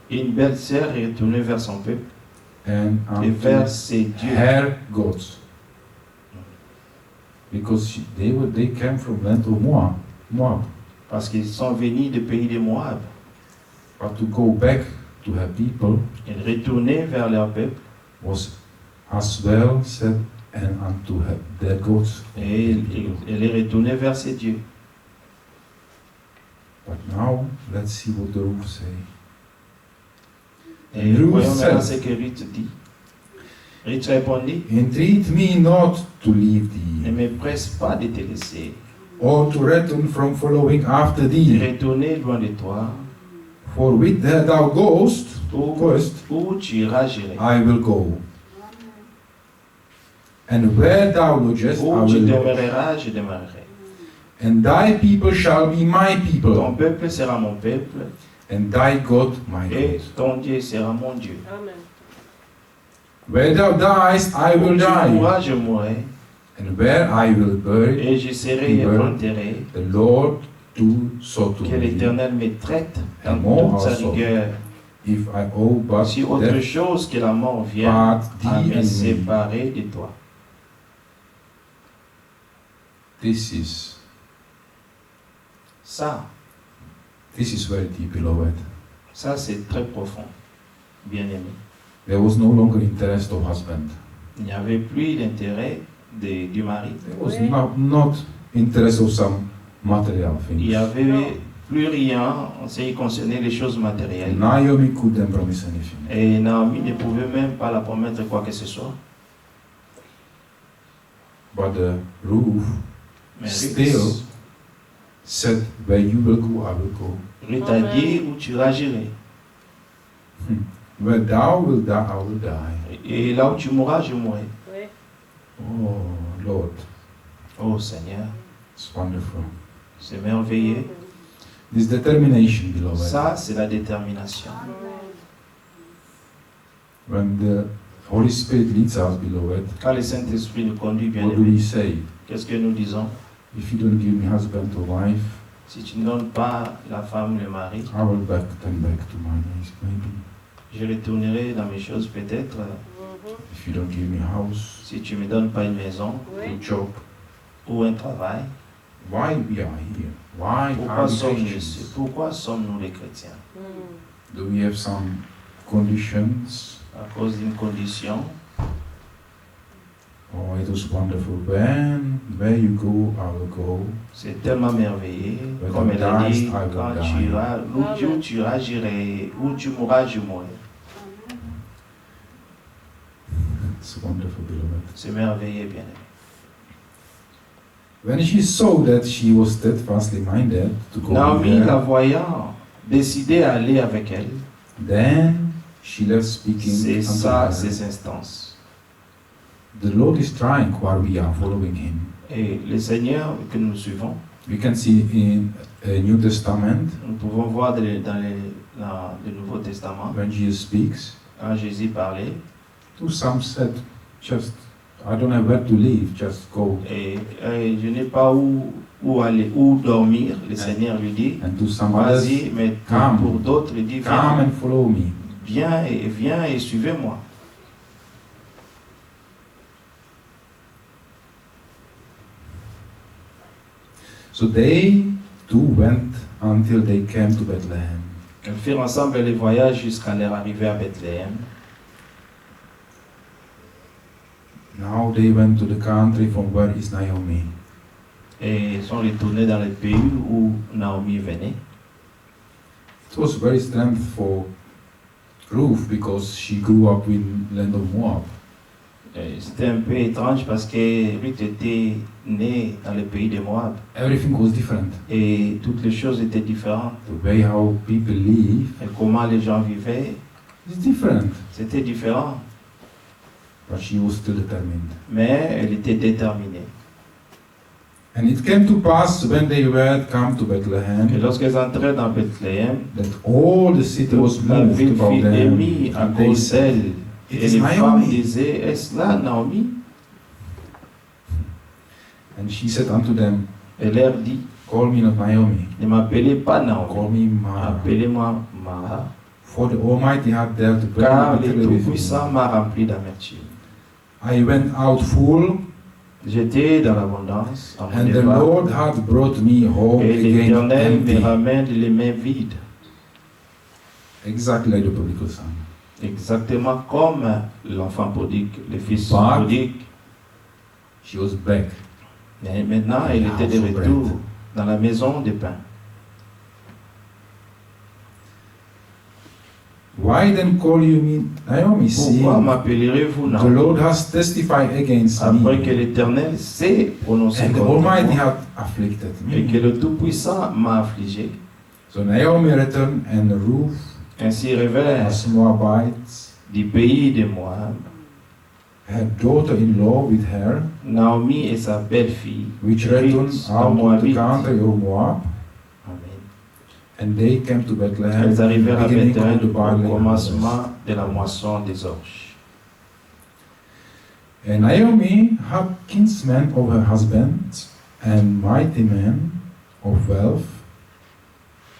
une belle-sœur est retournée vers son peuple and et unto vers ses dieux. her gods. Because they came from land of Moab. Parce qu'ils sont venus du pays de Moab. But to go back to her people Et retourner vers leur peuple. was as well said and unto her, their gods. Et elle est retournée vers ses dieux. But now let's see what the rules say. Et Ruth voyons maintenant said, ce que Ruth dit. Ruth répondit, Entreat me not to leave ne thee, me presse pas de te laisser, or to return from following after de thee. retourner loin de toi, For whither thou goest, où tu iras, j'irai. I will go. And where thou lodgest, I Où tu will lodge. demeureras, je demeurerai. And thy people shall be my Ton people, peuple sera mon peuple, and thy God my et God. ton Dieu sera mon Dieu. Amen. Where thou diest, I Où will tu die, mourras, je mourrai, and where I will bury, et je serai enterré. the Lord do so to Que me. l'Éternel me traite dans And more toute sa also, rigueur. if I owe but Si autre death, chose que la mort vient part à thee me and me. séparer de toi. This is Ça, very deep, beloved. ça c'est très profond, bien-aimé. There was no longer interest of husband. Il n'y avait plus d'intérêt du mari. There was Oui. not interest of some material Il things. y avait plus rien en ce qui concernait les choses matérielles. Naomi couldn't promise anything. Et Naomi ne pouvait même pas la promettre quoi que ce soit. But Ruth Mais still said, where you will go, I will go. Ruth a dit où tu iras, j'irai. Where thou will die, I will die. Et là où tu mourras, je mourrai. Oui. Oh, Lord, Oh Seigneur, it's wonderful. c'est merveilleux. This determination, beloved. Ça, c'est la détermination. When the Holy Spirit leads us, beloved, Quand le Saint-Esprit nous conduit, bien what do we aimé, say? qu'est-ce que nous disons? If you don't give me husband or wife, Si tu ne donnes pas la femme, le mari, I will turn back to my ways, maybe. je retournerai dans mes choses peut-être. If you don't give me house, Si tu ne me donnes pas une maison a Oui. job, ou un travail, why we are here? Why pourquoi are we sommes-nous Christians? pourquoi sommes-nous les chrétiens? Do we have some conditions? À cause d'une condition. Oh, it was wonderful. Where you go, I will go. C'est tellement merveilleux. When Comme thou elle a dit, diest, I will quand die. tu iras, où tu iras, j'irai. Où tu mourras, je mourrai. It's wonderful, beloved. C'est merveilleux, bien aimé. When she saw that she was steadfastly minded to go Naomi, with la her, voyant, décidait à aller avec elle. then she left speaking C'est unto ça, her. ces instances. The Lord is trying while we are following Him. Et le Seigneur que nous suivons, We can see in New Testament nous pouvons voir dans le Nouveau Testament, when Jesus speaks, quand Jésus parlait, to some said, just I don't have where to live, just go. et je n'ai pas où aller, où dormir, le Seigneur lui dit, And to some others, vas-y, mais come. pour d'autres, il dit, come and follow me. viens et suivez-moi. So they two went until they came to Bethlehem. Ils firent ensemble les voyages jusqu'à leur arrivée à Bethléem. Now they went to the country from where is Naomi. Et ils sont retournés dans le pays où Naomi venait. It was very strange for Ruth because she grew up in land of Moab. Et c'était un peu étrange parce que Ruth était née dans le pays de Moab. Everything was different. Et toutes les choses étaient différentes. The way how people live Et comment les gens vivaient, is different. c'était différent. But she was still determined. Mais elle était déterminée. And it came to pass when they were come to Et Bethlehem lorsqu'ils entraient dans Bethléem, that all the city was la moved ville about fut them. émise à And they cause said, d'elle. It Et is les femmes Naomi. disaient, est-ce là Naomi? And she said unto them, Elle leur dit, call me not Naomi, ne m'appelez pas call Naomi, me Mara. appelez-moi Mara, For the Almighty hath dealt car very le bitterly with me. Tout-Puissant m'a rempli d'amertume. I went out full, J'étais dans l'abondance, à mon and the départ, Lord hath brought me home et again l'Éternel me empty. ramène les mains vides, Exactly like the prodigal son. exactement comme l'enfant prodigue, le fils But- prodigue. She was back. Mais maintenant, il était de retour dans la maison de pain. Why then call you me Naomi? See, Pourquoi m'appellerez-vous the Naomi? Lord has testified against Après que me, l'Éternel s'est prononcé and the contre Almighty moi, hath afflicted et que me. le Tout-Puissant m'a affligé. So Naomi returned, and Ruth, Ainsi révèle as Moabites, du pays de Moab, her daughter-in-law with her, Naomi et sa belle-fille, which Ruth, returned la out of the Moabite. country of Moab, Amen. and they came to Bethlehem, Elles arrivèrent à beginning Bethléem of the au barley harvest. commencement de la moisson des orges. And Naomi had kinsmen of her husband, and mighty men of wealth,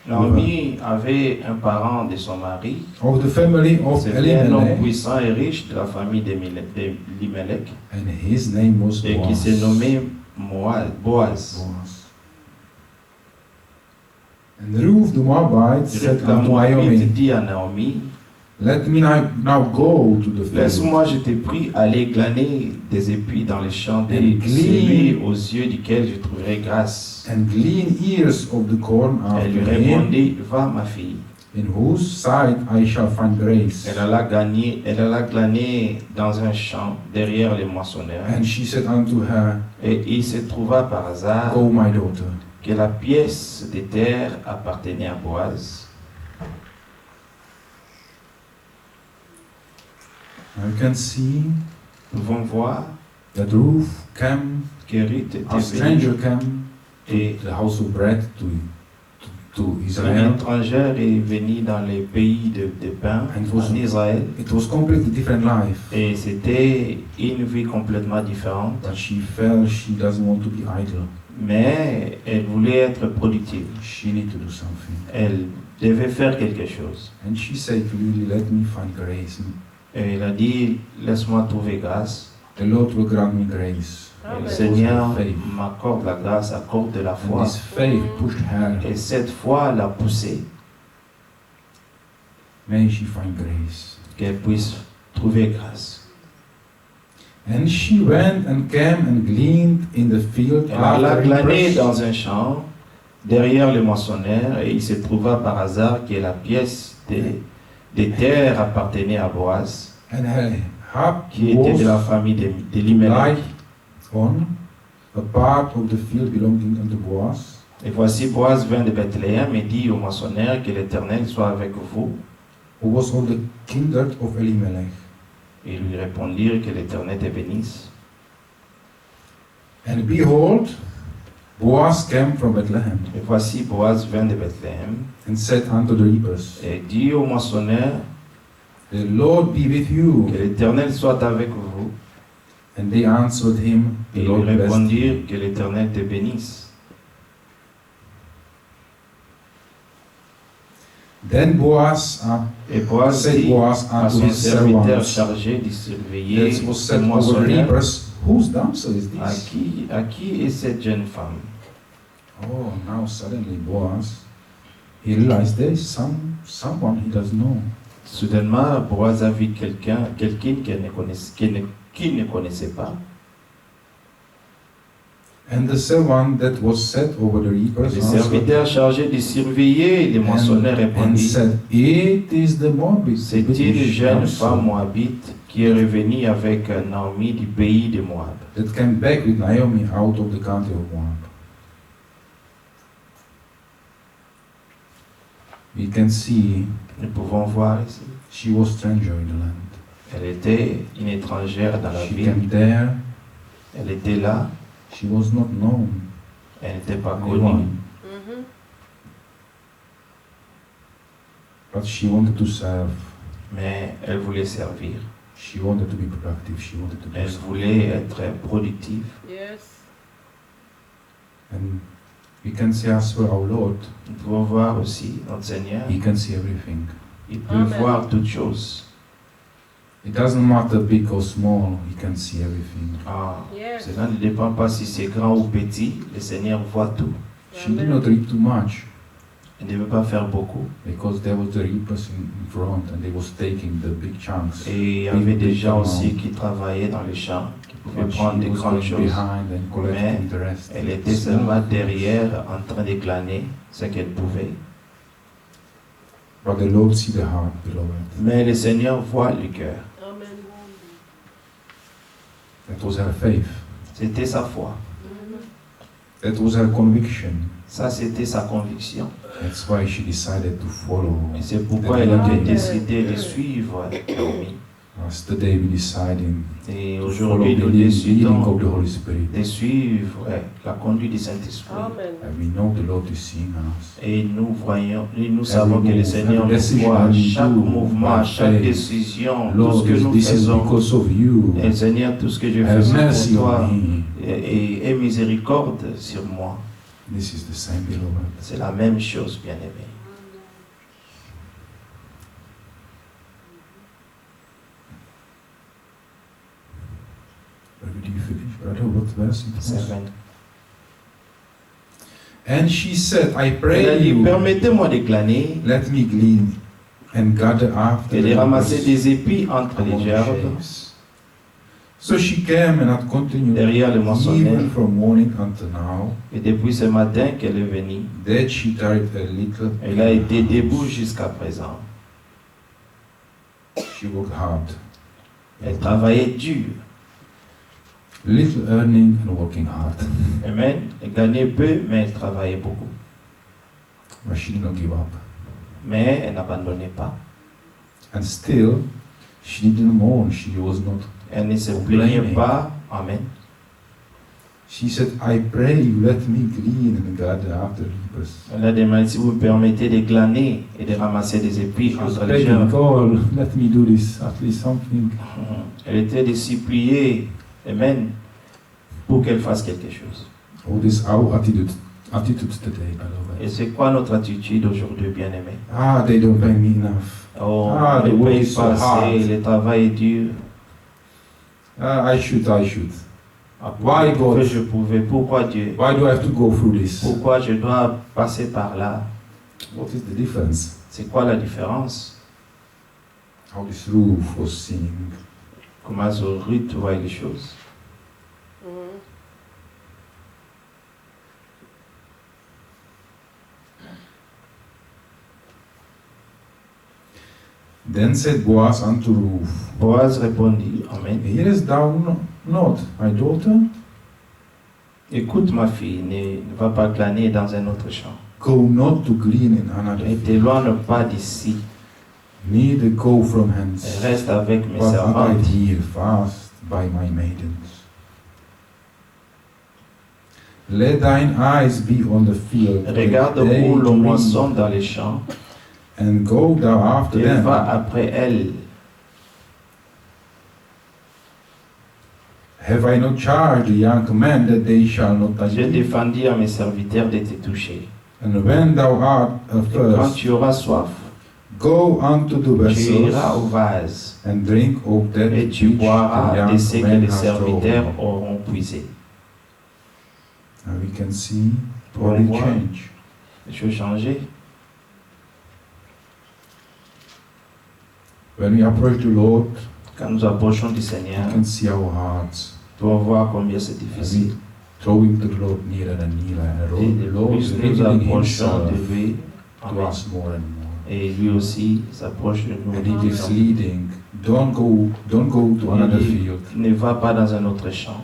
Naomi avait un parent de son mari, of the family of c'était un homme Elimelech, puissant et riche de la famille d'Elimelech, and his name was et qui Boaz. s'est nommé Boaz. Boaz. And Ruth the Moabite said Ruth la unto Moabite Naomi, dit à Naomi, Let me now go to the field Laisse-moi, je te prie, aller glaner des épis dans les champs, des And glean. celui aux yeux duquel je trouverai grâce. and glean ears of the corn Elle lui after him, répondit, va ma fille. in whose sight I shall find grace. Elle alla glaner dans un champ derrière les moissonneurs. And she said unto her, Et il se trouva par hasard Go, my daughter. que la pièce des terres appartenait à Boaz. You can see Nous pouvons voir that Ruth came, que Ruth a était stranger venue came et to the house of bread to une Israel. étrangère est venue dans les pays de pain And was- en Israël. It was completely different life. Et c'était une vie complètement différente. But she felt she doesn't want to be idle. Mais elle voulait être productive. She need to do something. Elle devait faire quelque chose. And she said, really, let me find grace. Et elle a dit, laisse-moi trouver grâce. The Lord will grant me grace. Et le Amen. Seigneur Faith. m'accorde la grâce, accorde de la And foi. this faith pushed her. Et cette foi l'a poussée May she find grace. qu'elle puisse trouver grâce. And she went and came and gleaned in the field Elle alla after glaner reapers. dans un champ derrière le moissonneur et il se trouva par hasard que la pièce des terres appartenait à Boaz, And her hap qui était de la was famille d'Elimelech. like on a part of the field belonging unto Boaz. Et voici Boaz vint de Bethléem et dit au moissonneur que l'Éternel soit avec vous. Who was of the kindred of Elimelech. Et ils lui répondirent que l'Éternel te bénisse. And behold, Boaz came from Bethlehem Et voici Boaz vint de Bethléem and said unto the reapers, et dit au moissonneur The Lord be with you. que l'Éternel soit avec vous. And they answered him, Et The ils Lord lui bless thee. répondirent que l'Éternel te bénisse. Then Boaz Et Boaz said dit Boaz à unto son his serviteur servants chargé de surveiller that was le set over moissonneur, reapers, whose damsel is à this? qui est cette jeune femme? Oh, now suddenly Boaz, he realized there is someone he doesn't know. Soudainement, Boaz a vu quelqu'un qu'il ne connaissait pas. And the servant that was set over the reapers Le answered serviteur chargé de surveiller les moissonneurs and répondit, said, It is the Moabite. c'est une jeune femme moabite qui est revenue avec Naomi du pays de Moab, that came back with Naomi out of the country of Moab. We can see nous pouvons voir ici. she was stranger in the land. Elle était une étrangère dans la She ville. came there. Elle était là, She was not known. elle n'était pas by connue, anyone, Mhm. but she wanted to serve. mais elle voulait servir. She wanted to be productive. She wanted to do Elle something. voulait être productive. Yes. And we can see as well our Lord. Nous pouvons voir aussi notre Seigneur. He can see everything. Il peut Amen. voir toutes choses. It doesn't matter big or small. He can see everything. Ah, Yes. cela ne dépend pas si c'est grand ou petit. Le Seigneur voit tout. She did not reap too much Elle ne veut pas faire beaucoup. because there was the reapers in front and they was taking the big chunks. Et il y avait des gens aussi qui travaillaient dans les champs, qui pouvaient But she prendre des was grandes going choses. behind and collecting the rest. Elle était seulement derrière en train de glaner ce qu'elle pouvait. But the Lord see the heart, beloved. Mais le Seigneur voit le cœur. Amen. That was her faith. C'était sa foi. Mhm. That was her conviction. Ça, c'était sa conviction. That's why she decided to follow. Et c'est pourquoi elle a décidé de suivre Naomi. As today we deciding Et to follow aujourd'hui, the nous leading décidons of the Holy Spirit. de suivre la conduite du Saint-Esprit. Amen. And we know the Lord is seeing us. Et nous savons que le move, Seigneur every nous decision voit, we chaque do mouvement, by chaque faith. décision, tout Lord, ce que nous this is faisons. because of you. Et Seigneur, tout ce que je Have fais mercy pour toi on me. et miséricorde sur moi. This is the same, beloved. C'est la même chose, bien-aimé. Where did you finish, brother? What verse it was? 7. And she said, I Elle a pray dit, you, permettez-moi de glaner. let me glean and gather after et de the ramasser locusts des épis entre among les the gerbes sheaves. So she came and had continued derrière le moissonneur. even from morning until now. Et depuis ce matin qu'elle est venue, That she tarried a little. elle a été debout jusqu'à présent. She worked hard. Elle travaillait dur. Little earning and working hard. Amen. Elle gagnait peu, mais elle travaillait beaucoup. But she did not give up. Mais elle n'abandonnait pas. And still, she didn't mourn. She was not. Elle ne se plaignait pas. Amen. She said, I pray you let me glean and gather after reapers. Elle a demandé si vous me permettez de glaner et de ramasser des épis She was entre les begging gerbes. God, let me do this, at least something. Elle était de supplier, Amen, pour qu'elle fasse quelque chose. Oh, this is our attitude today, beloved. Et c'est quoi notre attitude aujourd'hui, bien-aimés? Ah, they don't pay me enough. Oh, Ah, le the work paye is so pas hard. assez, le travail est dur. Ah, I should. Ah, Why God? que je pouvais, pourquoi Dieu? Why do I have to go through this? Pourquoi je dois passer par là? What is the difference? C'est quoi la différence? How this roof was singing. Comment Ruth voit les choses? Mhm. Then said Boaz unto Ruth, Boaz répondit, Amen. hearest thou not, my daughter? Écoute ma fille, ne va pas glaner dans un autre champ. Go not to glean in another Ne field, t'éloigne pas d'ici. neither go from hence, Reste avec mes but abide servantes. here fast by my maidens. Let thine eyes be on the field, Regarde that they où l'on glean, moissonne dans les champs and go thou after et them. va après elles. Have I not charged the young men that they shall not touch J'ai thee? défendu à mes serviteurs de te toucher. And when thou art Et quand athirst, tu auras soif, go unto the tu iras au vessels vase and drink of that et which tu the boiras de ce young que men les have serviteurs drawn. auront puisé. And we can see On body voit change. les choses changer. When we approach the Lord, Quand nous approchons du we Seigneur, can see our hearts. nous pouvons voir combien c'est And difficile. we throwing to the Lord nearer and nearer. And Et the de Lord plus is nous revealing approchons Himself de lui, to Amen. us more and more. Et lui aussi s'approche de nous. And de He plus gives en plus. leading. Don't go to another field. Ne va pas dans un autre champ.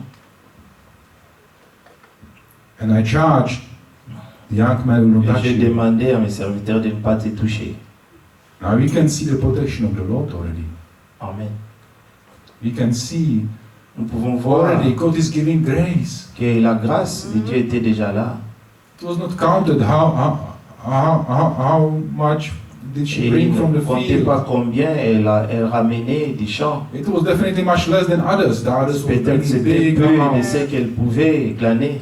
And I charge the young man will not Et touch j'ai you. demandé à mes serviteurs de ne pas te toucher. Now we can see the protection of the Lord already. Amen. We can see Nous pouvons voir already God is giving grace. que la grâce de Dieu était déjà là. It was not counted how much did she Et bring il from ne the comptait field. pas combien elle ramenait du champ. It was definitely much less than others. The others were Peut-être bringing c'était big peu de amounts. ce qu'elle pouvait glaner.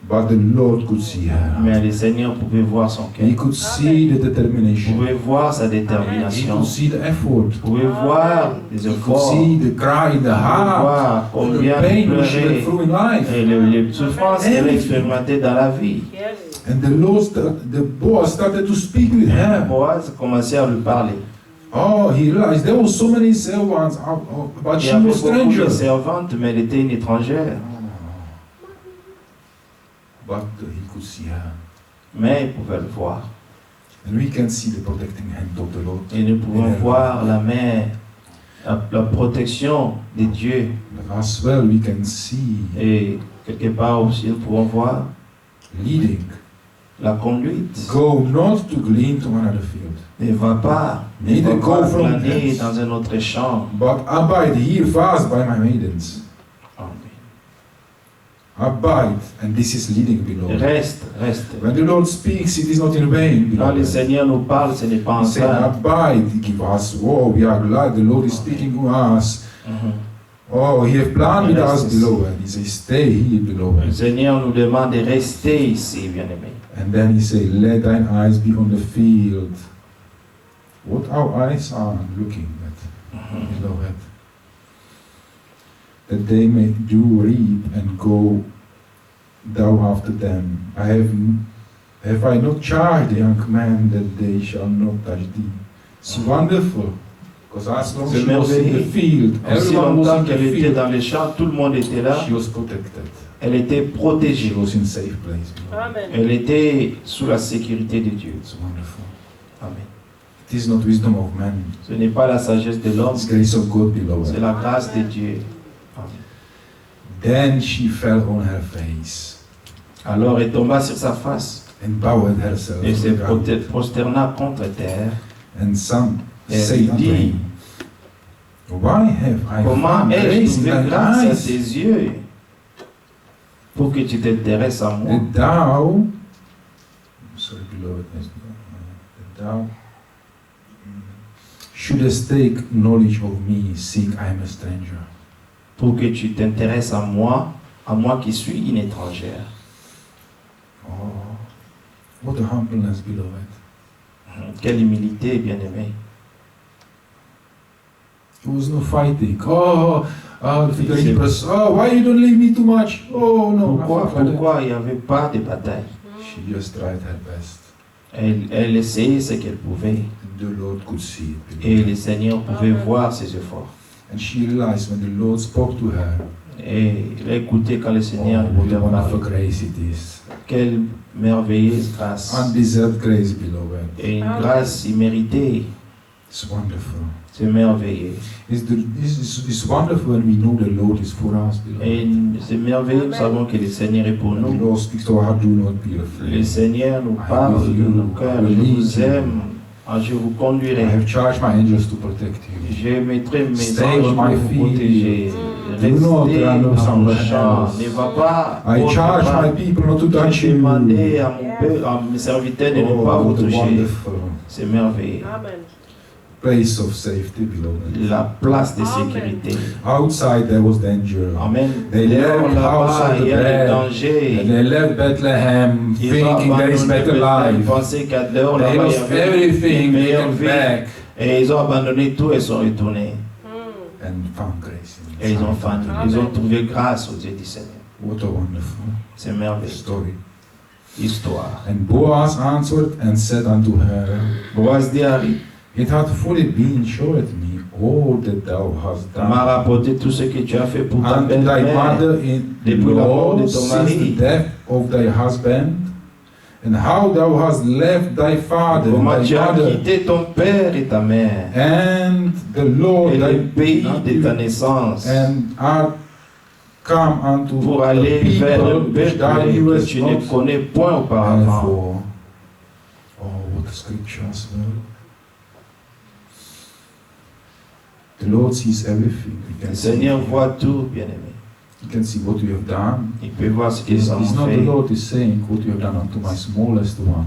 But the Lord could see her. Mais le Seigneur pouvait voir son cœur. He could see the Vous determination. pouvez voir sa He détermination. could see the effort. Vous pouvez voir les He could efforts. see the cry in the Vous pouvez heart. voir The combien elle pain which she went pleurait. through in life. Et les souffrances qu'elle a expérimentées dans la vie. Yes. And the boss started to speak with her. Boaz commençait à lui parler. Oh, he realized there were so many servants, but Il y she avait was beaucoup stranger. de servantes, mais elle était une étrangère. But he could see her. Mais il pouvait le voir. And we can see the protecting hand of the Lord. Et nous pouvons voir la main, la protection de Dieu. But as well, we can see Et quelque part aussi, nous pouvons voir leading. la conduite. Go not to glean to another field, Ne va pas, ne Neither va go pas from glaner hence. dans un autre champ. but abide here fast by my maidens. Amen. Abide, and this is leading, beloved. Reste, reste. When the Lord speaks, it is not in vain, Quand le beloved. Seigneur nous parle, ce n'est pas en He said, vain. abide, give us. Oh, we are glad the Lord is speaking to us. Mhm. Oh, He has planned with Yes, us, yes. beloved. He says, stay here, Le beloved. Seigneur nous demande de rester ici, bien-aimés. And then He said, let thine eyes be on the field. What our eyes are looking at, beloved. That they may do reap and go thou after them. Have I not charged the young man that they shall not touch thee? It's wonderful. Because as long as C'est she was in the merveilleux. field, Aussi everyone was longtemps in the qu'elle était field, dans les champs, tout le monde était là. she was protected. Elle était She protégée. was in safe place. Amen. Elle était sous la sécurité de Dieu. It's wonderful. Amen. It is not wisdom of man. Ce n'est pas la sagesse de l'homme, It's grace of God, c'est beloved. la grâce de Dieu. Amen. Then she fell on her face Alors elle tomba sur sa face and bowed herself et to se the ground. prosterna contre terre. And some Et said elle unto dit, him, Why have I comment found ai-je grace in trouvé thy grâce à eyes, tes yeux pour que tu t'intéresses à moi? that thou, sorry, beloved, that thou shouldest take knowledge of me, seeing I am a stranger. Pour que tu t'intéresses à moi qui suis une étrangère. Oh, what a humbleness, beloved. Quelle humilité, bien-aimé. There was no fighting. The Hebrews, why you don't leave me too much? Oh, no. Pourquoi il n'y avait pas de bataille? She just tried her best. Elle essayait ce qu'elle pouvait. And the Lord could see it. Et le Seigneur pouvait voir ses efforts. And she realized when the Lord spoke to her, Et elle a écouté quand le Seigneur what lui a a wonderful parlé. grace it is. Quelle merveilleuse grâce. Undeserved grace, beloved. Et une grâce imméritée. It's wonderful. C'est merveilleux. It's wonderful when we know the Lord is for us, Et beloved. c'est merveilleux, nous savons que le Seigneur est pour When the nous. Lord speaks to our heart, do not be Le afraid. Seigneur nous I parle will de you, nos cœurs. I will Je lead vous you. aime. Je vous I conduirai. have charged my angels to protect you. Je mettrai mes Stay anges on pour my vous feet. protéger. Do not Restez run off en somewhere marchant. else. Ne va pas. I autre charge part. my people not to touch J'ai you. demandé à mes serviteurs de ne pas Oh, vous what a toucher. wonderful C'est merveilleux. Amen. place of safety, beloved. La place de Amen. sécurité. Outside there was danger. Amen. They Dehors, left house là-bas, of the il y a le bread. danger. And they left Bethlehem Ils ont thinking there is abandonné better Bethléem, life. pensaient qu'à dehors, They là-bas, il y lost avait une everything, they meilleure came vie. back Et ils ont abandonné tout et sont retournés. and found grace. in Et ils ont, sight. ils ont trouvé grâce aux yeux du Seigneur. What a wonderful C'est merveilleux. story. Histoire. And Boaz answered and said unto her, Boaz dit à Ruth, It hath fully been showed me all that thou hast tu m'as done rapporté tout ce que tu as fait pour ta unto thy belle-mère mother-in-law mort de ton since mari. the death of thy husband, and how thou hast left thy father Comment and tu thy as mother, quitté ton père et ta mère and the Lord et thy le pays de ta naissance and art come unto pour the aller vers people un which peuple thou que knewest tu ne not. connais point auparavant. Therefore, oh, what a scripture as well. The Lord sees everything. He Le can Seigneur see, voit tout, bien-aimé. he can see what you have done. Il peut voir ce que It's, nous avons it's not the fait. Lord is saying what you have done unto my smallest one.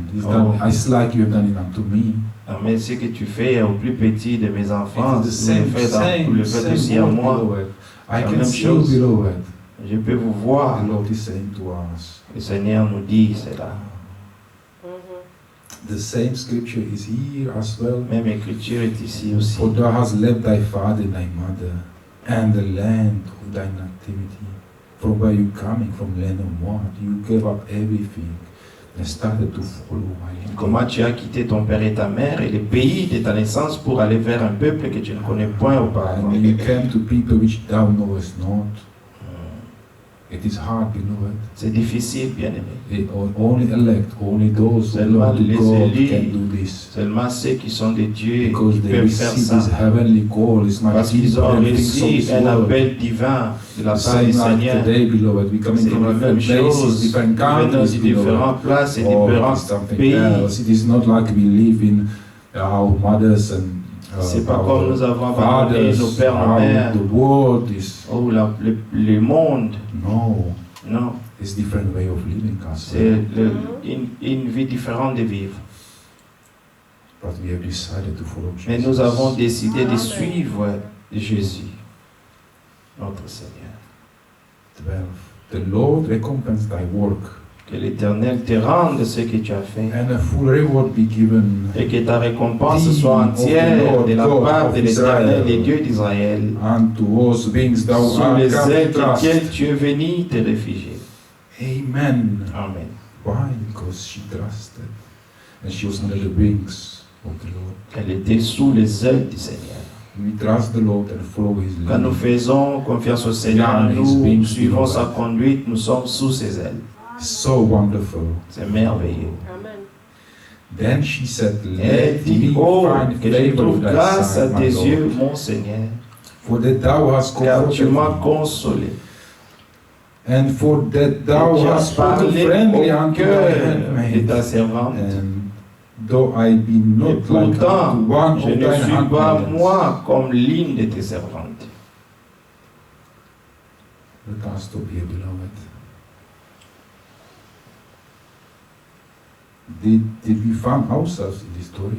It's like you have done it unto me. Mais ce que tu fais au plus petit de mes enfants, It is the tu le same, fais same aussi à word, moi. beloved. I la can même see you, chose. beloved. Je peux vous voir. The Lord is saying to us. Le Seigneur nous dit cela. The same scripture is here as well. Même écriture est ici aussi. For thou hast left thy father and thy mother, and the land of thy nativity. From where you coming, from land of what? You gave up everything and started to follow my Comment tu as quitté ton père et ta mère et le pays de ta naissance pour aller vers un peuple que tu ne connais point auparavant. And you came to people which thou knowest not. It is hard, beloved. C'est difficile, bien-aimé. It only elect, only those who Seulement belong to les God élus. can do this. Seulement ceux qui sont de Dieu Because qui they peuvent faire receive this ça. heavenly call. It's Parce like qu'ils ont everything from reçu this un world. appel divin de la The part du same like Seigneur. today, beloved. We coming C'est from la même different places, chose. different Venant countries, de beloved. différentes places et Oh, différents it's something pays. else. It is not like we live in our mothers and C'est pas our comme nous avons abandonné fathers, nos pères, nos how mères. the world is. Oh, le monde. No, Non, it's different way of living, us. c'est une vie différente de vivre. But we have decided to follow Jesus. Mais nous avons décidé de Amen. suivre Jésus, notre Seigneur. 12. The Lord recompense thy work, Que l'Éternel te rende ce que tu as fait and a full reward be given et que ta récompense Thee soit of entière the Lord de la God part of de l'Éternel, Israel. le Dieu d'Israël, unto whose wings thou sous art les come ailes to trust. desquelles tu es venu te réfugier. Amen. Amen. Why? Because she trusted. And she was under the wings of the Lord. Elle était sous les ailes du Seigneur. We trust the Lord and follow His Quand nous lead. faisons confiance au Seigneur, nous suivons sa conduite, nous sommes sous ses ailes. So wonderful. C'est merveilleux. Amen. Then she said, Elle Let dit, me oh, find que je favor trouve in thy grâce à sight, tes my yeux, Lord. mon Seigneur, For that thou hast car tu comforted m'as me, consolé. and for that thou Et tu as hast spoken parlé friendly au unto thy cœur de handmaid. ta servante. And though I be Et not like pourtant, unto one je of ne thine suis pas handmaidens, moi comme l'une de tes servantes. let us stop here, beloved. Did we find ourselves in this story?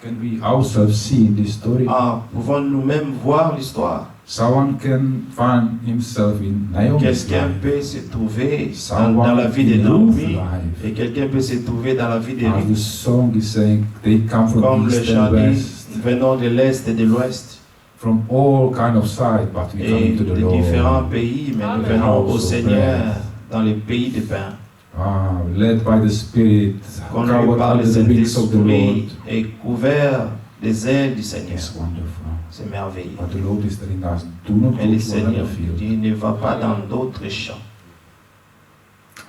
Can we ourselves see in this story? Ah, pouvons nous-mêmes voir l'histoire. Someone can find himself in Naomi's Quelqu'un life. peut se trouver dans Someone la vie de in Ruth's Naomi life. et quelqu'un peut se trouver dans la vie de As the Ruth. song is saying, they come Comme from le east chant and dit, west, venant de l'Est et de l'Ouest from all kind of sides, but we come et into the de différents Lord. pays, mais nous Amen. venons au House of Seigneur bread. dans les pays de pain. Led by the Spirit, Conduit covered par le under the wings of the Lord. Saint-Esprit et couvert des ailes du Seigneur. It's wonderful. C'est merveilleux. But the Lord is telling us, do not Mais go le to Seigneur another field. dit, ne va pas dans d'autres champs.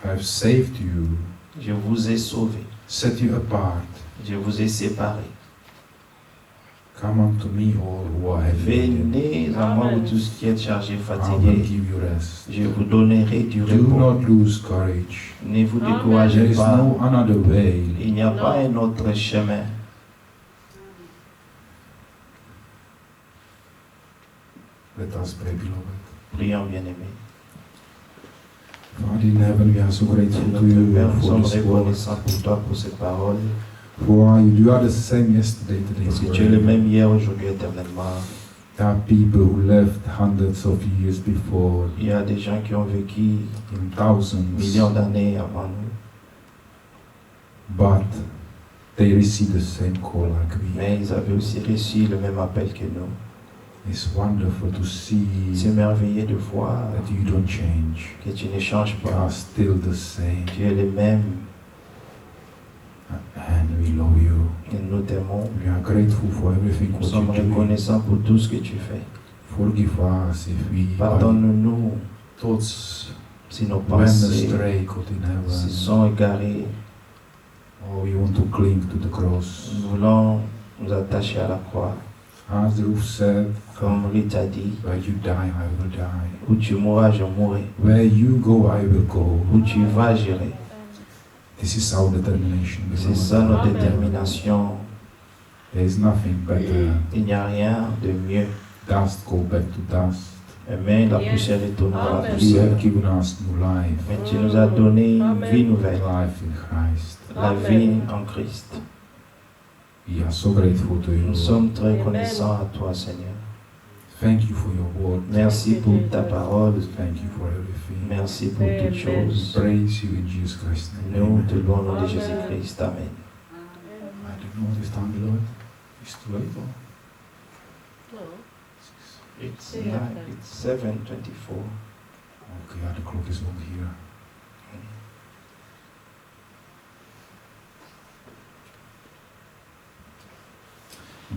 I have saved you, Je vous ai sauvé. set you apart. Je vous ai séparés. Come unto me, all who are heavy laden. Venez à moi, vous tous qui êtes chargés, I will fatigués. give you rest. Je vous donnerai du Do repos. not lose courage. Ne vous Amen. découragez There is pas. no another way. Il n'y a pas un autre chemin. Let us pray, beloved. Prions, bien-aimés. Father in heaven, we are so grateful to Notre you Père, nous for sommes this word. reconnaissants pour toi, pour ces paroles. For you are the same yesterday, today, Parce que tu es le forever. même hier, aujourd'hui, éternellement. There are people who left hundreds of years before, Il y a des gens qui ont vécu in thousands, millions d'années avant nous. but they received the same call like we. Mais ils avaient aussi reçu le même appel que nous. It's wonderful to see C'est merveilleux de voir that you don't change. que tu ne changes You pas. are still the same, Tu es le même and we love you. et nous t'aimons. We are grateful for everything Nous what sommes you do. reconnaissants pour tout ce que tu fais. Forgive us if we Pardonne-nous thoughts si nos went pensées astray, God in se heaven. sont égarées. Oh, we want to cling to the cross. Nous voulons nous attacher à la croix. As Ruth said, Comme Ruth a dit, where you die, I will die. où tu mourras, je mourrai. Where you go, I will go. Où tu vas, j'irai. This is our determination. C'est beloved. ça notre Amen. détermination. There is nothing better. Il n'y a rien de mieux. Dust go back to dust. Mais la Yes. poussière retourne à la Amen. You poussière. have given us new life. Mais tu nous as donné une Amen. vie nouvelle. Life in Christ. La Amen. vie en Christ. We are so grateful to you. Nous sommes très reconnaissants à toi, Seigneur. Thank you for your word. Merci pour ta parole. Thank you for everything. Merci pour toutes We choses. praise you in Jesus Christ's name. Nous Amen. te louons au nom de Amen. Jésus-Christ. Amen. I don't know this time, beloved. It's too late. Or? No. It's Yeah. 7:24. Okay, yeah, the clock is on here.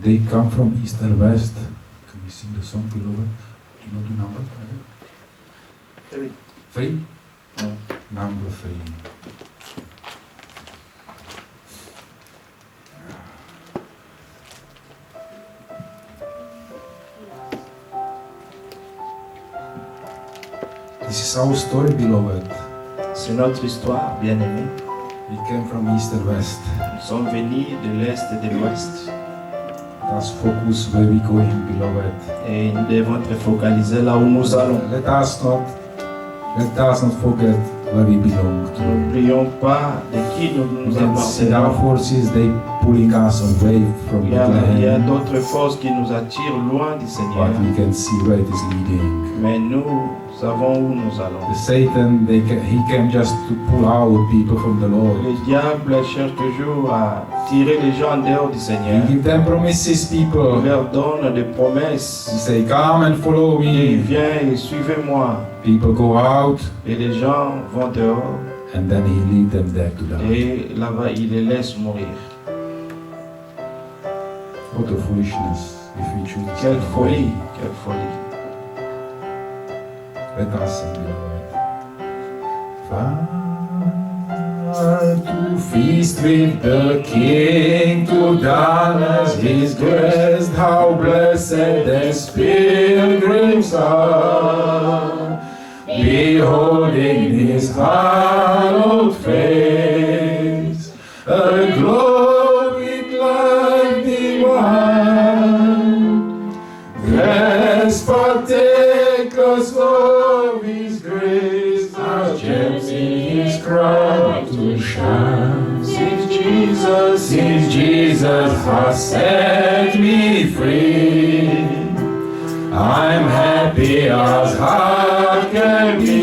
They come from east and west. Can we sing the song, beloved? Do you know the number? 3. 3? No. Number 3. This is our story, beloved. C'est notre histoire, bien-aimée. We came from east and west. Nous sommes venus de l'Est et de l'Ouest. Let's focus where we going, beloved. Et nous devons être focalisés là où nous allons. Let us not forget where we belong to. N'oublions pas de qui nous You can see our appartenons. forces, they pulling us away from Il the y a land. d'autres forces qui nous attirent loin du Seigneur. But we can see where it is leading. Mais nous savons où nous allons. The Satan, he can just to pull out people from the Lord. Le diable cherche toujours à tirer les gens en dehors du Seigneur. He give them promises, Il people. leur donne des He promesses. say, come and follow Il me. vient et suivez-moi. People go out, Et les gens vont dehors. and then he lead them there to die. Et là-bas, il les laisse mourir. What a foolishness if we choose this Quelle kind of folie, way. quelle folie. Let us sing, beloved. Far to feast with the King, to dance His guest, how blessed as pilgrims are, beholding His hallowed face, aglow with life divine. Blessed partakers of His grace, as gems in His crown to shine. Since Jesus has set me free, I'm happy as heart can be.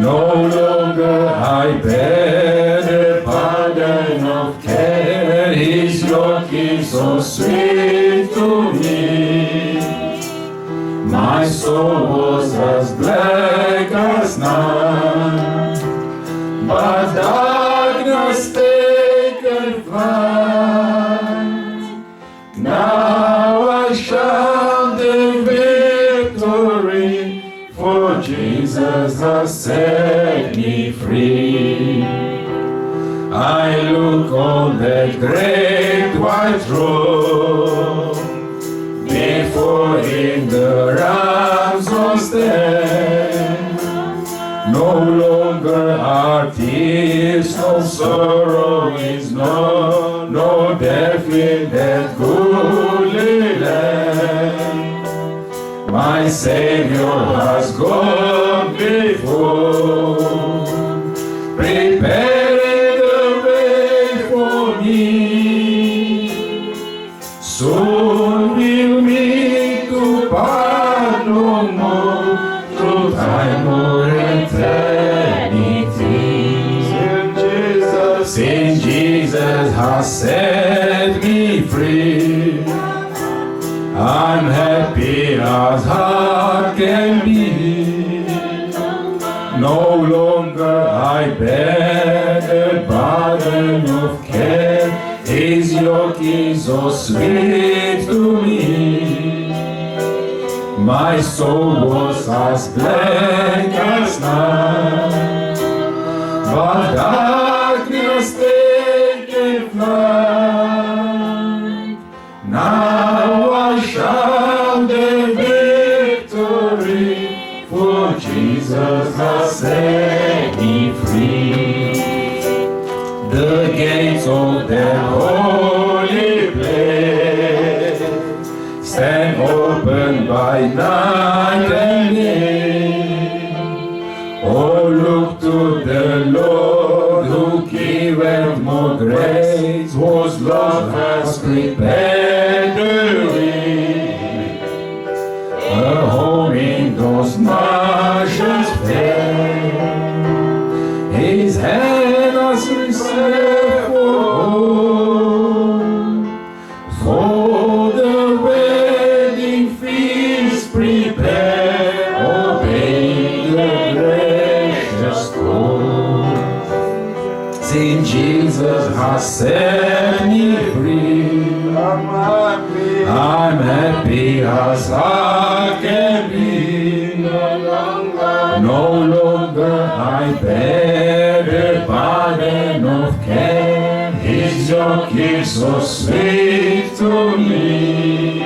No longer I bear the burden of care, His yoke is so sweet to me. My soul was as black as night, but darkness taken flight. Now I shout the victory, for Jesus has set me free. I look on that great white throne, before Him the rams will stand. No longer are tears, no sorrow is known, no death in that goodly land. My Savior has gone before, preparing the way for me. Soon we'll meet to part no more, through time or eternity. Since Jesus has set me free, I'm happy as heart can be. No longer I bear the burden of care, His yoke is so sweet to me. My soul was as black as night, but darkness taken flight. Now I shout the victory, for Jesus has set me free. The gates of the holy place stand open by night and day. Oh, look to the Lord who giveth more grace, whose love has prepared the way. A home in those marshes fair, His hand has reserved for all. For the wedding feast prepare, obey the gracious call. Since Jesus has set me free, I'm happy as I can be. No longer I bear the burden of care, His yoke is so sweet to me.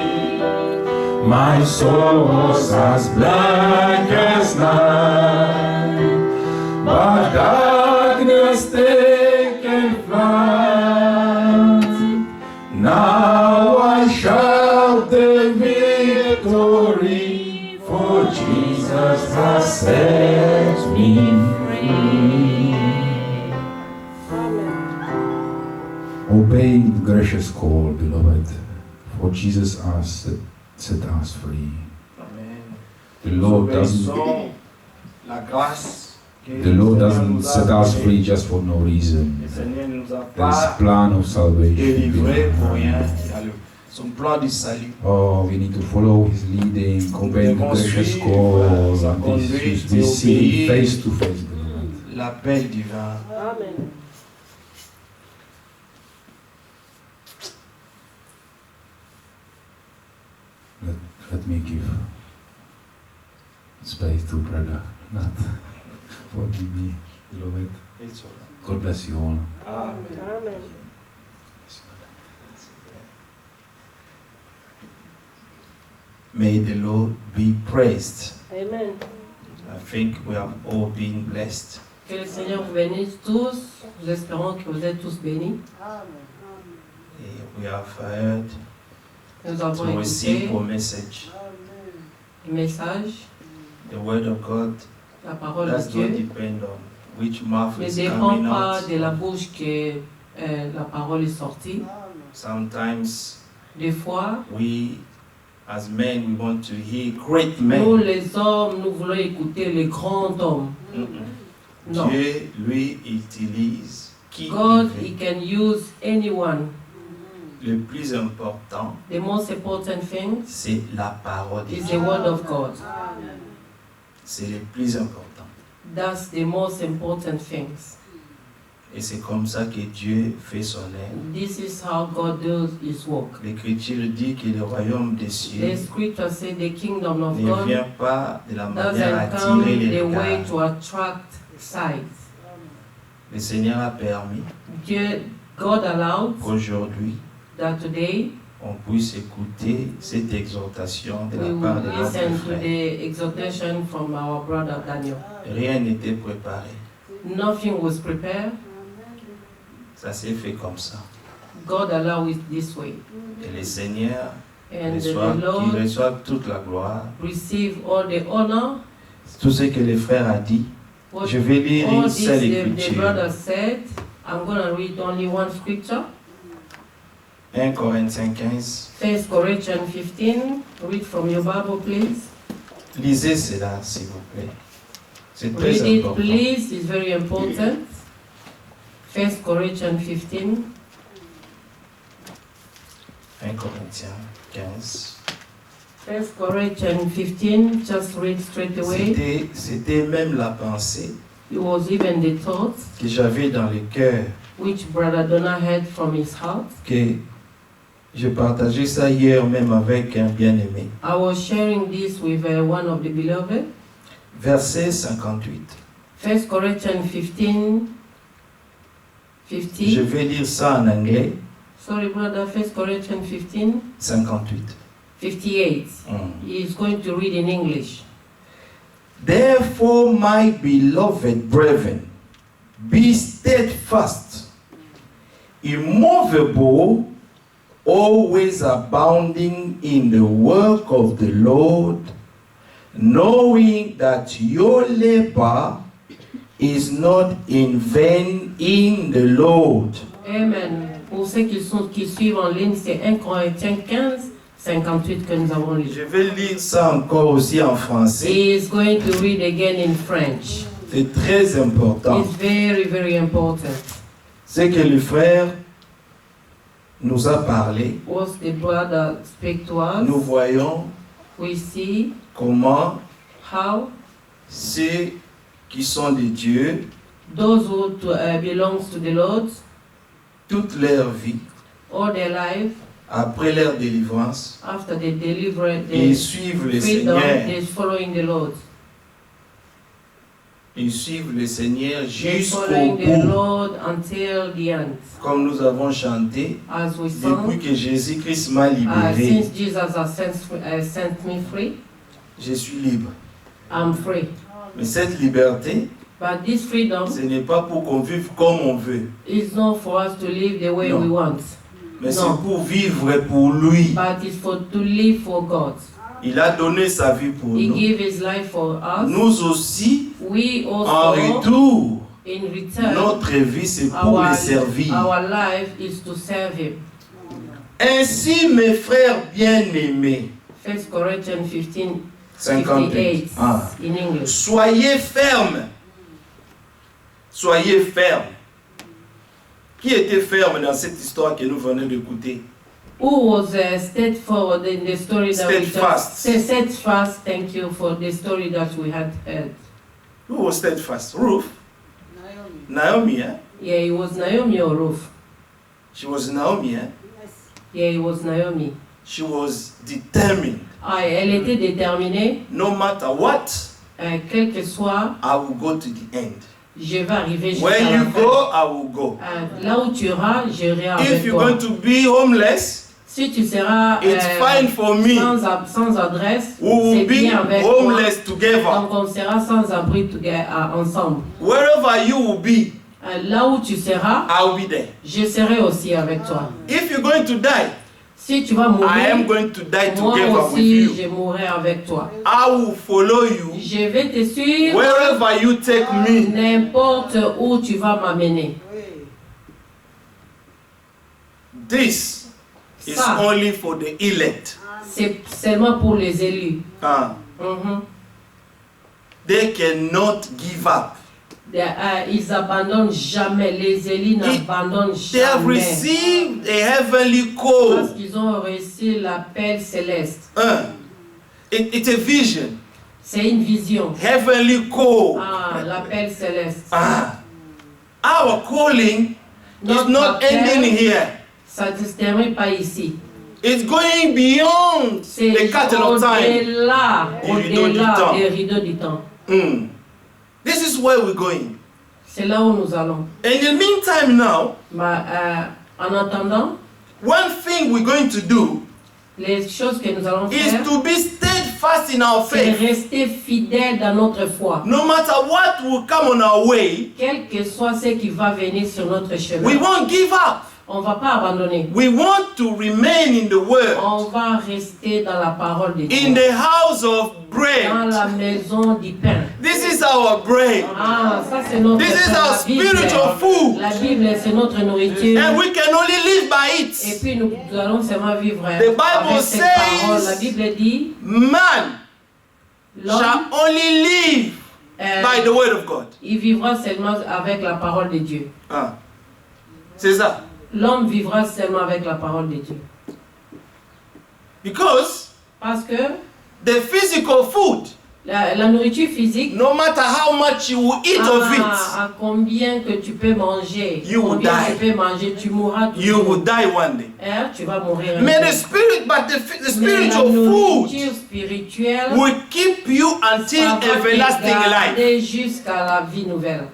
My soul was as black as night, but darkness taken flight. Now I shout the victory, for Jesus has set me free. Obeying the gracious call, beloved, for Jesus has set us free. Amen. The Lord Obéissons la grâce que The Lord le Seigneur doesn't nous a set us donnée. free just for no reason. Le Seigneur ne nous a There is a pas plan of salvation. délivrés pour rien. Il y a son plan du salut. Oh, we need to follow His leading, obey the gracious call, sa and conduite we et see obéir. face to face, beloved. L'appel divin. Amen. Let me give space to brother. Not forgive me, beloved. It's all right. God bless you all. Amen. Amen. May the Lord be praised. Amen. I think we have all been blessed. Que le Seigneur vous bénisse tous. Nous espérons que vous êtes tous bénis. And we have heard Nous avons to receive écouté your message. le message, The word of God la parole does de not Dieu. depend on which mouth Ne is dépend coming pas out. de la bouche que la parole est sortie. Sometimes Des fois, we, as men, we want to hear great nous men. les hommes, nous voulons écouter les grands hommes. Non. Dieu, lui, utilise qui God, il He veut. can use anyone. Le plus important, The most important thing c'est la parole de is the Dieu. word of God. C'est le plus important. That's the most important things. Et c'est comme ça que Dieu fait son œuvre. This is how God does His work. L'Écriture dit que le royaume des The cieux scripture says the kingdom of ne God vient pas de la manière à doesn't come attirer les the way regards. to attract sight. Le Seigneur a permis God allowed qu'aujourd'hui, that today on puisse écouter cette exhortation de we la part will de notre listen to frère. the exhortation from our brother Daniel. Rien n'était préparé. Nothing was prepared. Ça s'est fait comme ça. God allowed it this way. Et le Seigneur And the reçoit, Lord il reçoit toute la gloire. receive all the honor. Tout ce que le frère a dit, What je vais lire all une this seule the écriture. brother said. I'm going to read only one scripture. 1 Corinthiens 15. 1 Corinthians 15. Read from your Bible, please. Lisez cela, s'il vous plaît. C'est très Read it, important. please. It's very important. 1 Corinthians 15. 1 Corinthiens 15. 1 Corinthians 15. Just read straight away. C'était même la pensée It was even the thought que j'avais dans le cœur, which Brother Donna had from his heart. que je partageais ça hier même avec un bien-aimé. I was sharing this with one of the beloved. Verset 58. 1 Corinthians 15. Je 50. vais lire ça en anglais. Sorry, brother. 1 Corinthians 15. 58. 58. He is going to read in English. Therefore, my beloved brethren, be steadfast, immovable, always abounding in the work of the Lord, knowing that your labor is not in vain in the Lord. Amen. Pour ceux qui suivent en ligne, c'est 1 Corinthiens 15, 58 que nous avons lu. Je vais lire ça encore aussi en français. He is going to read again in French. C'est très important. It's very, very important. C'est que le frère nous a parlé. What the brother speak to us, Nous voyons we see comment how ceux qui sont de Dieu, those who belongs to the Lord, toute leur vie, all their life, après leur délivrance, after they deliver ils the suivent le freedom, Seigneur. they're following the Lord. Ils suivent le Seigneur They're jusqu'au following the bout. Lord until the end. Comme nous avons chanté, As we depuis sang, que Jésus-Christ m'a libéré, since Jesus has sent me free, je suis libre. I'm free. Mais cette liberté, But this freedom ce n'est pas pour qu'on vive comme on veut, is not for us to live the way Non. we want, mais c'est Non. pour vivre pour lui. but it's to live for God. Il a donné sa vie pour He nous. gave His life for us. Nous aussi, We en also, retour, in return, notre vie, c'est pour le servir. our life is to serve Him. Ainsi, mes frères bien-aimés, 1 Corinthians 15, 58. 58 Ah. in English. Soyez fermes. Soyez fermes. Qui était ferme dans cette histoire que nous venons d'écouter? Who was steadfast in the story that Steadfast. we just steadfast? Thank you for the story that we had heard. Who was steadfast? Ruth. Naomi, eh? Yeah, it was Naomi or Ruth. She was Naomi, eh? Yeah, it was Naomi. She was determined. Elle était déterminée, no matter what, quel que soit, I will go to the end. je vais arriver jusqu'à Where la you fin. go, I will go. Là où tu iras, j'irai avec If you're toi. going to be homeless, Si tu seras it's fine for me. sans adresse, We c'est will be bien avec toi. homeless together. Donc on sera sans abri ensemble. Wherever you will be, Là où tu seras, I will be there. je serai aussi avec toi. If you're going to die, Si tu vas I am mourir, going to die moi together with aussi, you. je mourrai avec toi. I will follow you Je vais te suivre wherever you take me. n'importe où tu vas m'amener. This is Ça, only for the elect. c'est seulement pour les élus. Mhm. They cannot give up. Ils abandonnent jamais. Les élus n'abandonnent They have jamais. received a heavenly Parce call. qu'ils ont reçu l'appel céleste. It's a vision. C'est une vision. Heavenly call. L'appel céleste. Our calling is Notre not appel, ending here. ça ne se termine pas ici. It's going beyond C'est the curtain of time. au-delà temps. des rideaux du temps. This is where we're going. C'est là où nous allons. In the meantime now, En attendant, one thing we're going to do les choses que nous allons is faire, to be steadfast in our c'est faith. rester fidèle dans notre foi. No matter what will come on our way, Quel que soit ce qui va venir sur notre chemin, we won't give up. on ne va pas abandonner. We want to remain in the word, On va rester dans la parole de in Dieu. the house of Dans bread. la maison du pain. This is our bread. Ça c'est notre This is pain, our la Bible. spiritual food. La Bible, c'est notre nourriture. And we can only live by Et it. puis nous allons seulement vivre The Bible avec cette says- parole. La Bible dit, Man l'homme, shall only live by the word of God. il vivra seulement avec la parole de Dieu. C'est ça. L'homme vivra seulement avec la parole de Dieu. Because Parce que the physical food, la nourriture physique, no matter how much you will eat of it, à combien que tu peux manger, You will combien die. tu peux manger, tu mourras you toujours. will die one day. Tu vas mourir un May the jour. spirit, but the Mais la spiritual food nourriture spirituelle will keep you until ça va te everlasting life. garder jusqu'à la vie nouvelle.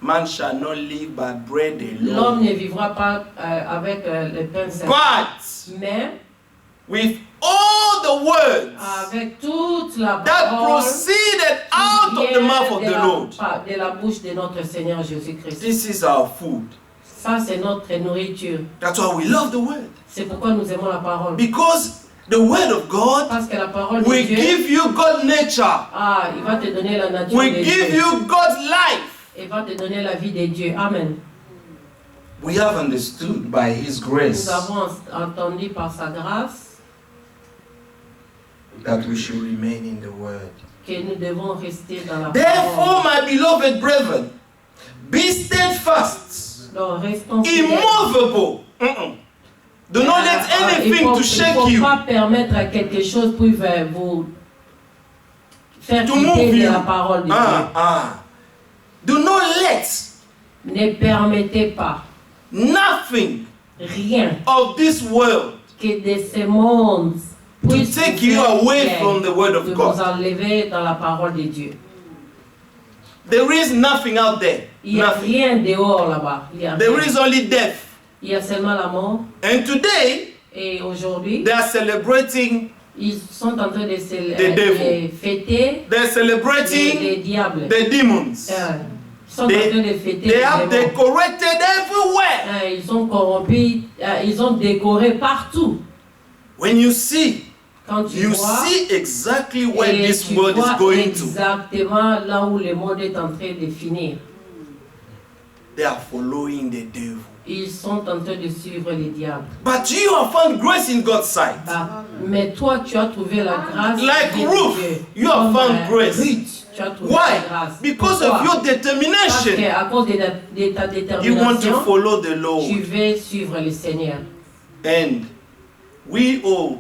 Man shall not live by bread L'homme alone, ne vivra pas avec le pain saint, but mais with all the words avec toute la that parole proceeded out of the mouth of the Lord. de la bouche de notre Seigneur Jésus-Christ. This is our food. Ça, c'est notre nourriture. That's why we love the word. C'est pourquoi nous aimons la parole. Because the word of God Parce que la parole de will Dieu, give you God's nature, il va te donner la nature will de give Dieu. you God's life. Il va te donner la vie de Dieu. Amen. We have understood by His grace Nous avons entendu par sa grâce that we should remain in the word. que nous devons rester dans la Therefore, parole. my beloved brethren, be steadfast, Donc, restons fidèles. immovable. Do not let anything to shake Il ne you, faut pas permettre à quelque chose pour vous faire to move quitter de you. la parole de Dieu. Do not let Ne permettez pas nothing rien of this world que de ce monde puisse take vous you faire away quitter, from the word de of vous God. enlever dans la parole de Dieu. There is nothing out there. Il n'y a Nothing. rien dehors là-bas. Il y a There rien. is only death. Il y a seulement la mort. And today, Et aujourd'hui, they are celebrating, ils sont en train de The devil. fêter they're les celebrating diables. the demons. Ils sont en train de fêter They les have démons. decorated everywhere. Ils sont corrompus, ils ont décoré partout. When you see, Quand tu you vois, see exactly where et this tu world is vois going to. exactement là où le monde est en train de finir. They are following the devil. Ils sont en train de suivre les diables. But you have found grace in God's sight. Mais toi, tu as trouvé la grâce. Like de Ruth, Dieu. you have Comme, found grace. Ruth, tu as trouvé Why? la grâce. Because Pourquoi? of your Parce determination. qu'à cause de ta You want to détermination, follow the Lord. tu veux suivre le Seigneur. And we all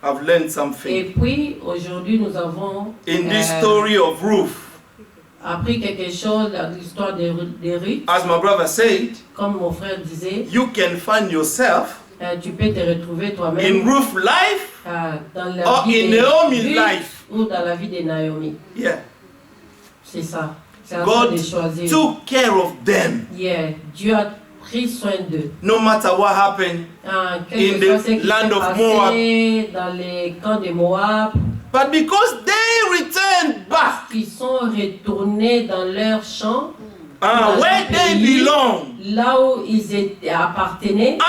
have learned Et something puis, aujourd'hui, nous avons in this story of Ruth. appris quelque chose dans l'histoire de Ruth. As my brother said, Comme mon frère disait, you can find yourself Tu peux te retrouver in toi-même Ruth's life dans la or vie in de Naomi's Ruth life. ou dans la vie de Naomi. Yeah. C'est ça. C'est à toi God de choisir. took care of them. Yeah. Dieu a pris soin d'eux. No matter what happened Quel in que soit the ce qui land s'est of passé dans les camps de Moab, But because they returned back ils sont retournés dans leur champ, dans where leur they pays, belong, là où ils appartenaient.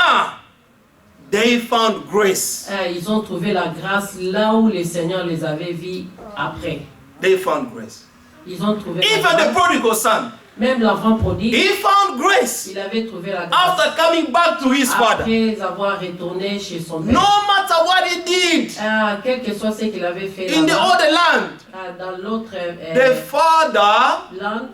they found grace. Ils ont trouvé la grâce là où le Seigneur les avait vus après. They found grace. Ils ont trouvé la Even the grâce. prodigal son, Même l'enfant prodigue, he found grace il avait trouvé la grâce after coming back to his father. après avoir retourné chez son père. No matter what he did Quel que soit ce qu'il avait fait in the là-bas, other land, dans l'autre the father land,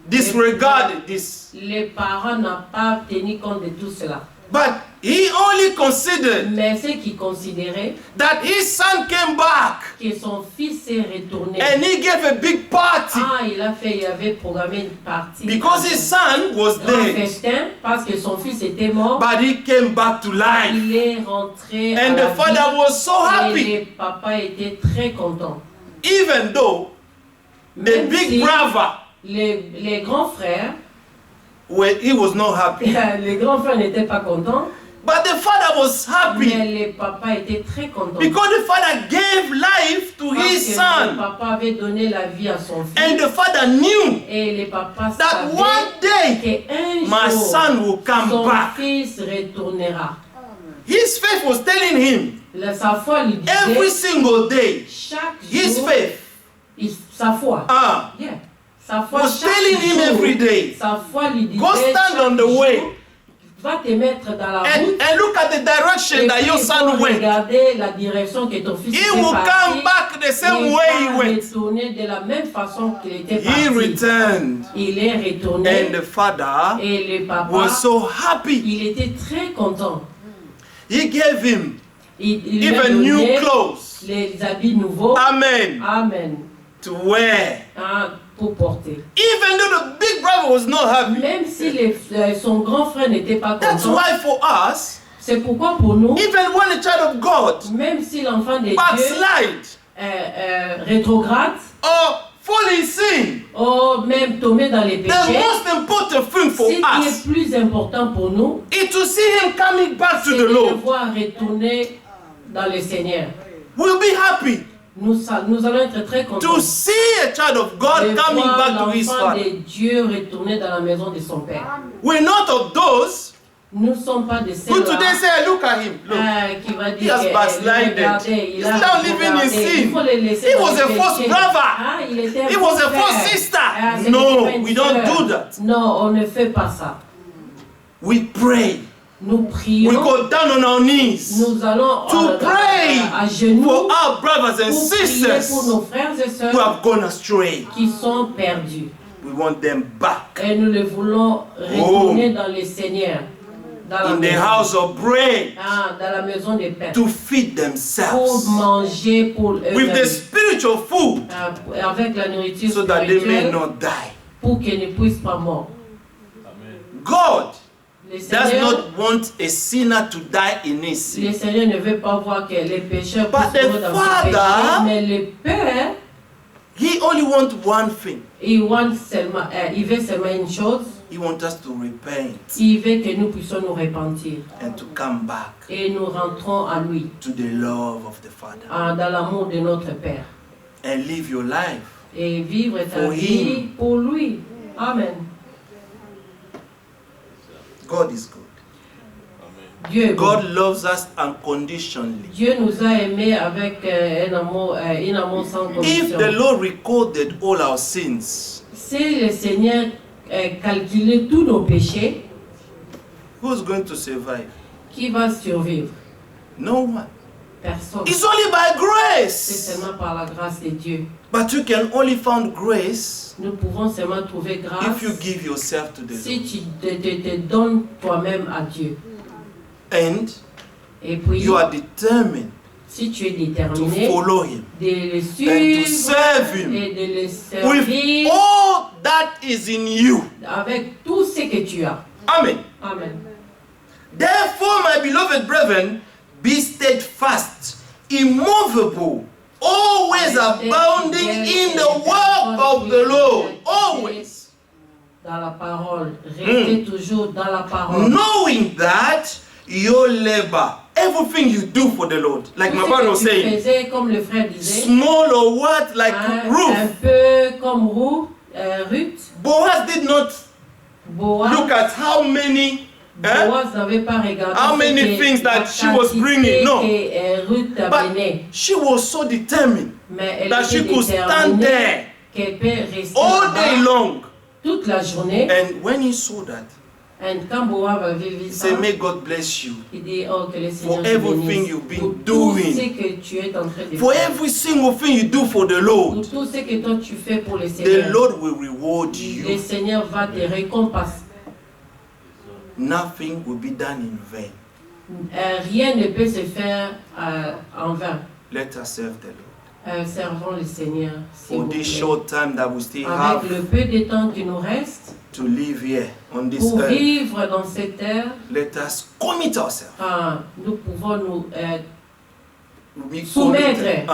disregarded this. les parents n'ont pas tenu compte de tout cela. But he only considered Mais ce qu'ils considéraient that his son came back que son fils est retourné. and he gave a big party Il avait programmé une partie. because his son was Un dead. festin parce que son fils était mort. But he came back to life. Il est rentré à And la the father vie, was so et happy. le papa était très content. Even though the Même big si brother, les grands frères, he was not happy. les grands frères n'étaient pas contents, But the father was happy mais le papa était très content. because the father gave life to Parce his que le son. papa avait donné la vie à son And fils. the father knew Et le papa that savait one day qu'un my jour, son will come son back. fils retournera. His faith was telling him Sa foi lui every disait, single day, chaque his jour, faith sa foi, uh, sa foi was chaque telling him jour, every day, sa foi lui disait, go stand chaque on the jour, way va te mettre dans la route and look at the direction et that puis your il faut son went. regarder la direction que ton fils He était will parti. come back the same Il way he va went. retourner de la même façon qu'il était He parti. returned, Il est retourné and the father et le papa, was so happy. il était très content. He gave him Il lui a even new donné clothes. les habits nouveaux. Amen. Amen. To wear. Pour porter. Even though the big brother was not happy. Même si son grand frère n'était pas That's content, why for us, c'est pourquoi pour nous, even when a child of God même si l'enfant de Dieu backslide rétrograde, or fall in sin, ou même tomber dans les the péchés, most important thing for ce qui us est plus important pour nous, is to see him coming back to c'est the de le Lord. voir retourner dans le Seigneur. We'll be happy Nous allons être très contents to see a child of God de coming voir back to his l'enfant father. de Dieu retourner dans la maison de son Père. We're not of those Nous ne sommes pas de who ceux-là today say, look at him. Look. qui va He dire has backslided. regardez, il He's a now living in regardé. sin. Il faut le laisser He dans was le a false péché. brother. Il était un He faux was a frère. false sister. C'était No, pas une we don't sœur. do that. Non, on ne fait pas ça. We pray. Nous We prions. go down on our knees Nous allons to pray à genoux for our brothers and pour prier pour sisters nos frères et who sœurs have gone astray. qui sont perdus. We want them back Et nous les voulons retourner dans le Seigneur, dans la in the maison, house of bread dans la maison des pères, to feed pour themselves manger pour with the eux-mêmes, spiritual food avec la nourriture so that they may spirituelle, not die. pour qu'ils ne puissent pas mourir. God Le does Seigneur, not want a sinner to die in his sin. le Seigneur ne veut pas voir que les pécheurs But puissent the mourir dans ce Father, péché, mais le Père, He only wants one thing. il veut seulement une chose, He wants us to repent il veut que nous puissions nous repentir and to come back et nous rentrons à lui, to the love of the Father dans l'amour de notre Père, and live your life. et vivre ta For vie him. pour lui. Amen. God is good. Dieu est bon. God loves us unconditionally. Dieu nous a aimés avec un amour sans If condition. the Lord recorded all our sins, Si le Seigneur calculait tous nos péchés, who's going to survive? qui va survivre? No one. Personne. It's only by C'est grace. seulement par la grâce de Dieu. But you can only find grace Nous pouvons seulement trouver grâce if you give yourself to the si Lord. tu te donnes toi-même à Dieu. And Et puis, you are determined si tu es to déterminé follow Him de le and to suivre serve Him et de le with servir all that is in you. avec tout ce que tu as. Amen. Amen. Therefore, my beloved brethren, be steadfast, immovable, always abounding in the work of the Lord. Always. Dans la parole. Restez toujours dans la parole. Knowing that your labor, everything you do for the Lord, like my brother was saying, Comme le frère disait, small or what, like un Ruth. peu comme Ruth. Boaz did not look at how many, Boaz n'avait pas regardé how many things that she was bringing. No. But she was so determined that she could stand there all day long. Toute la journée. And when he saw that, And quand Boaz avait vu he ça, said, may God bless you il dit, oh, que le Seigneur for te everything bénisse. you've been Pour tout ce doing, que tu es en train de for faire. every single thing you do for the Pour Lord. tout ce que toi tu fais pour le The Seigneur. Lord will reward Le you. Seigneur va te récompenser. Nothing will be done in vain. Rien ne peut se faire en vain. Let us serve the Lord. Servons le Seigneur. s'il For vous this plaît. short time that we still Avec have le peu de temps qui nous reste, to live here on this pour earth, vivre dans cette terre, let us commit ourselves. nous pouvons nous Be soumettre. committed.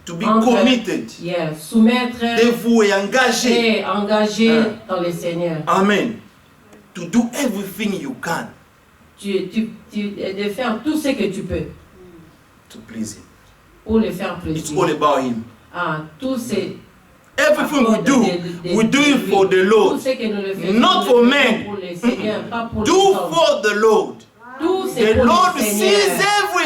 To be Entre- committed. soumettre Dévoué, engagé. et engager dans le Seigneur. Amen. To do everything you can De faire tout ce que tu peux to please Him. pour le faire It's plaisir. all about Him. Tout c'est Everything we do, we do it for the Tout Lord. ce que nous le faisons, Not nous for le faisons men. pour le Seigneur, pas pour les Do hommes. for the Lord. Tout c'est The pour Lord le sees Seigneur.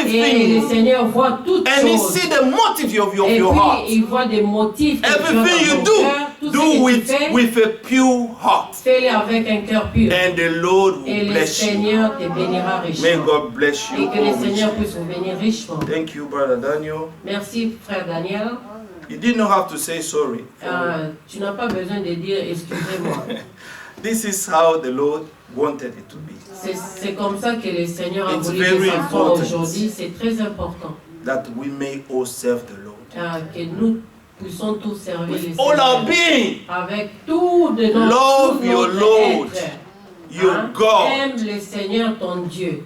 Et le everything. Seigneur voit toutes And He choses. sees the motive of Et your puis heart. il voit des motifs que tu as Everything dans you ton cœur. Tout ce do que tu fais, with a pure heart. fais-le avec un cœur pur. And the Lord Et will le bless you. Seigneur te bénira May richement. God bless Et you. que le all Seigneur richly. puisse vous bénir richement. Thank you, Brother Daniel. Merci, frère Daniel. You did not have to say sorry. Tu n'as pas besoin de dire excusez-moi. This is how the Lord wanted it to be. C'est comme ça que le Seigneur a It's voulu very que ça soit important. aujourd'hui. C'est très important That we may all serve the Lord. que nous puissions tous servir le With all our Seigneur. being, Avec tout de notre, Love tout your notre Lord, être. your God, Aime le Seigneur ton Dieu.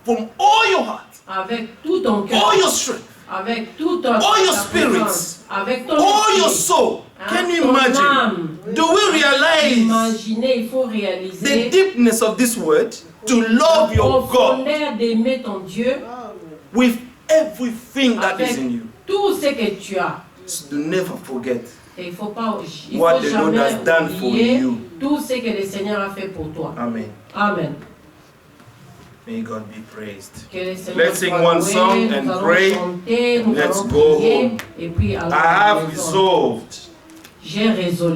from all your heart, Avec tout ton cœur. all your strength, Avec tout ton all your ta spirits, présence, avec ton all your esprit, soul. Can you ton imagine? âme. Do we realize Imaginez, il faut the réaliser deepness of this word? To la love your God profondeur d'aimer ton Dieu with everything that is avec in you. tout ce que tu as. So never forget Et il faut What the Lord jamais has done for oublier you. tout ce que le Seigneur a fait pour toi. Amen. Amen. May God be praised. Que le Seigneur Let's sing soit one loué, song nous and allons pray. chanter, nous Let's allons go prier, home. et puis allons I à la have maison. resolved J'ai résolu.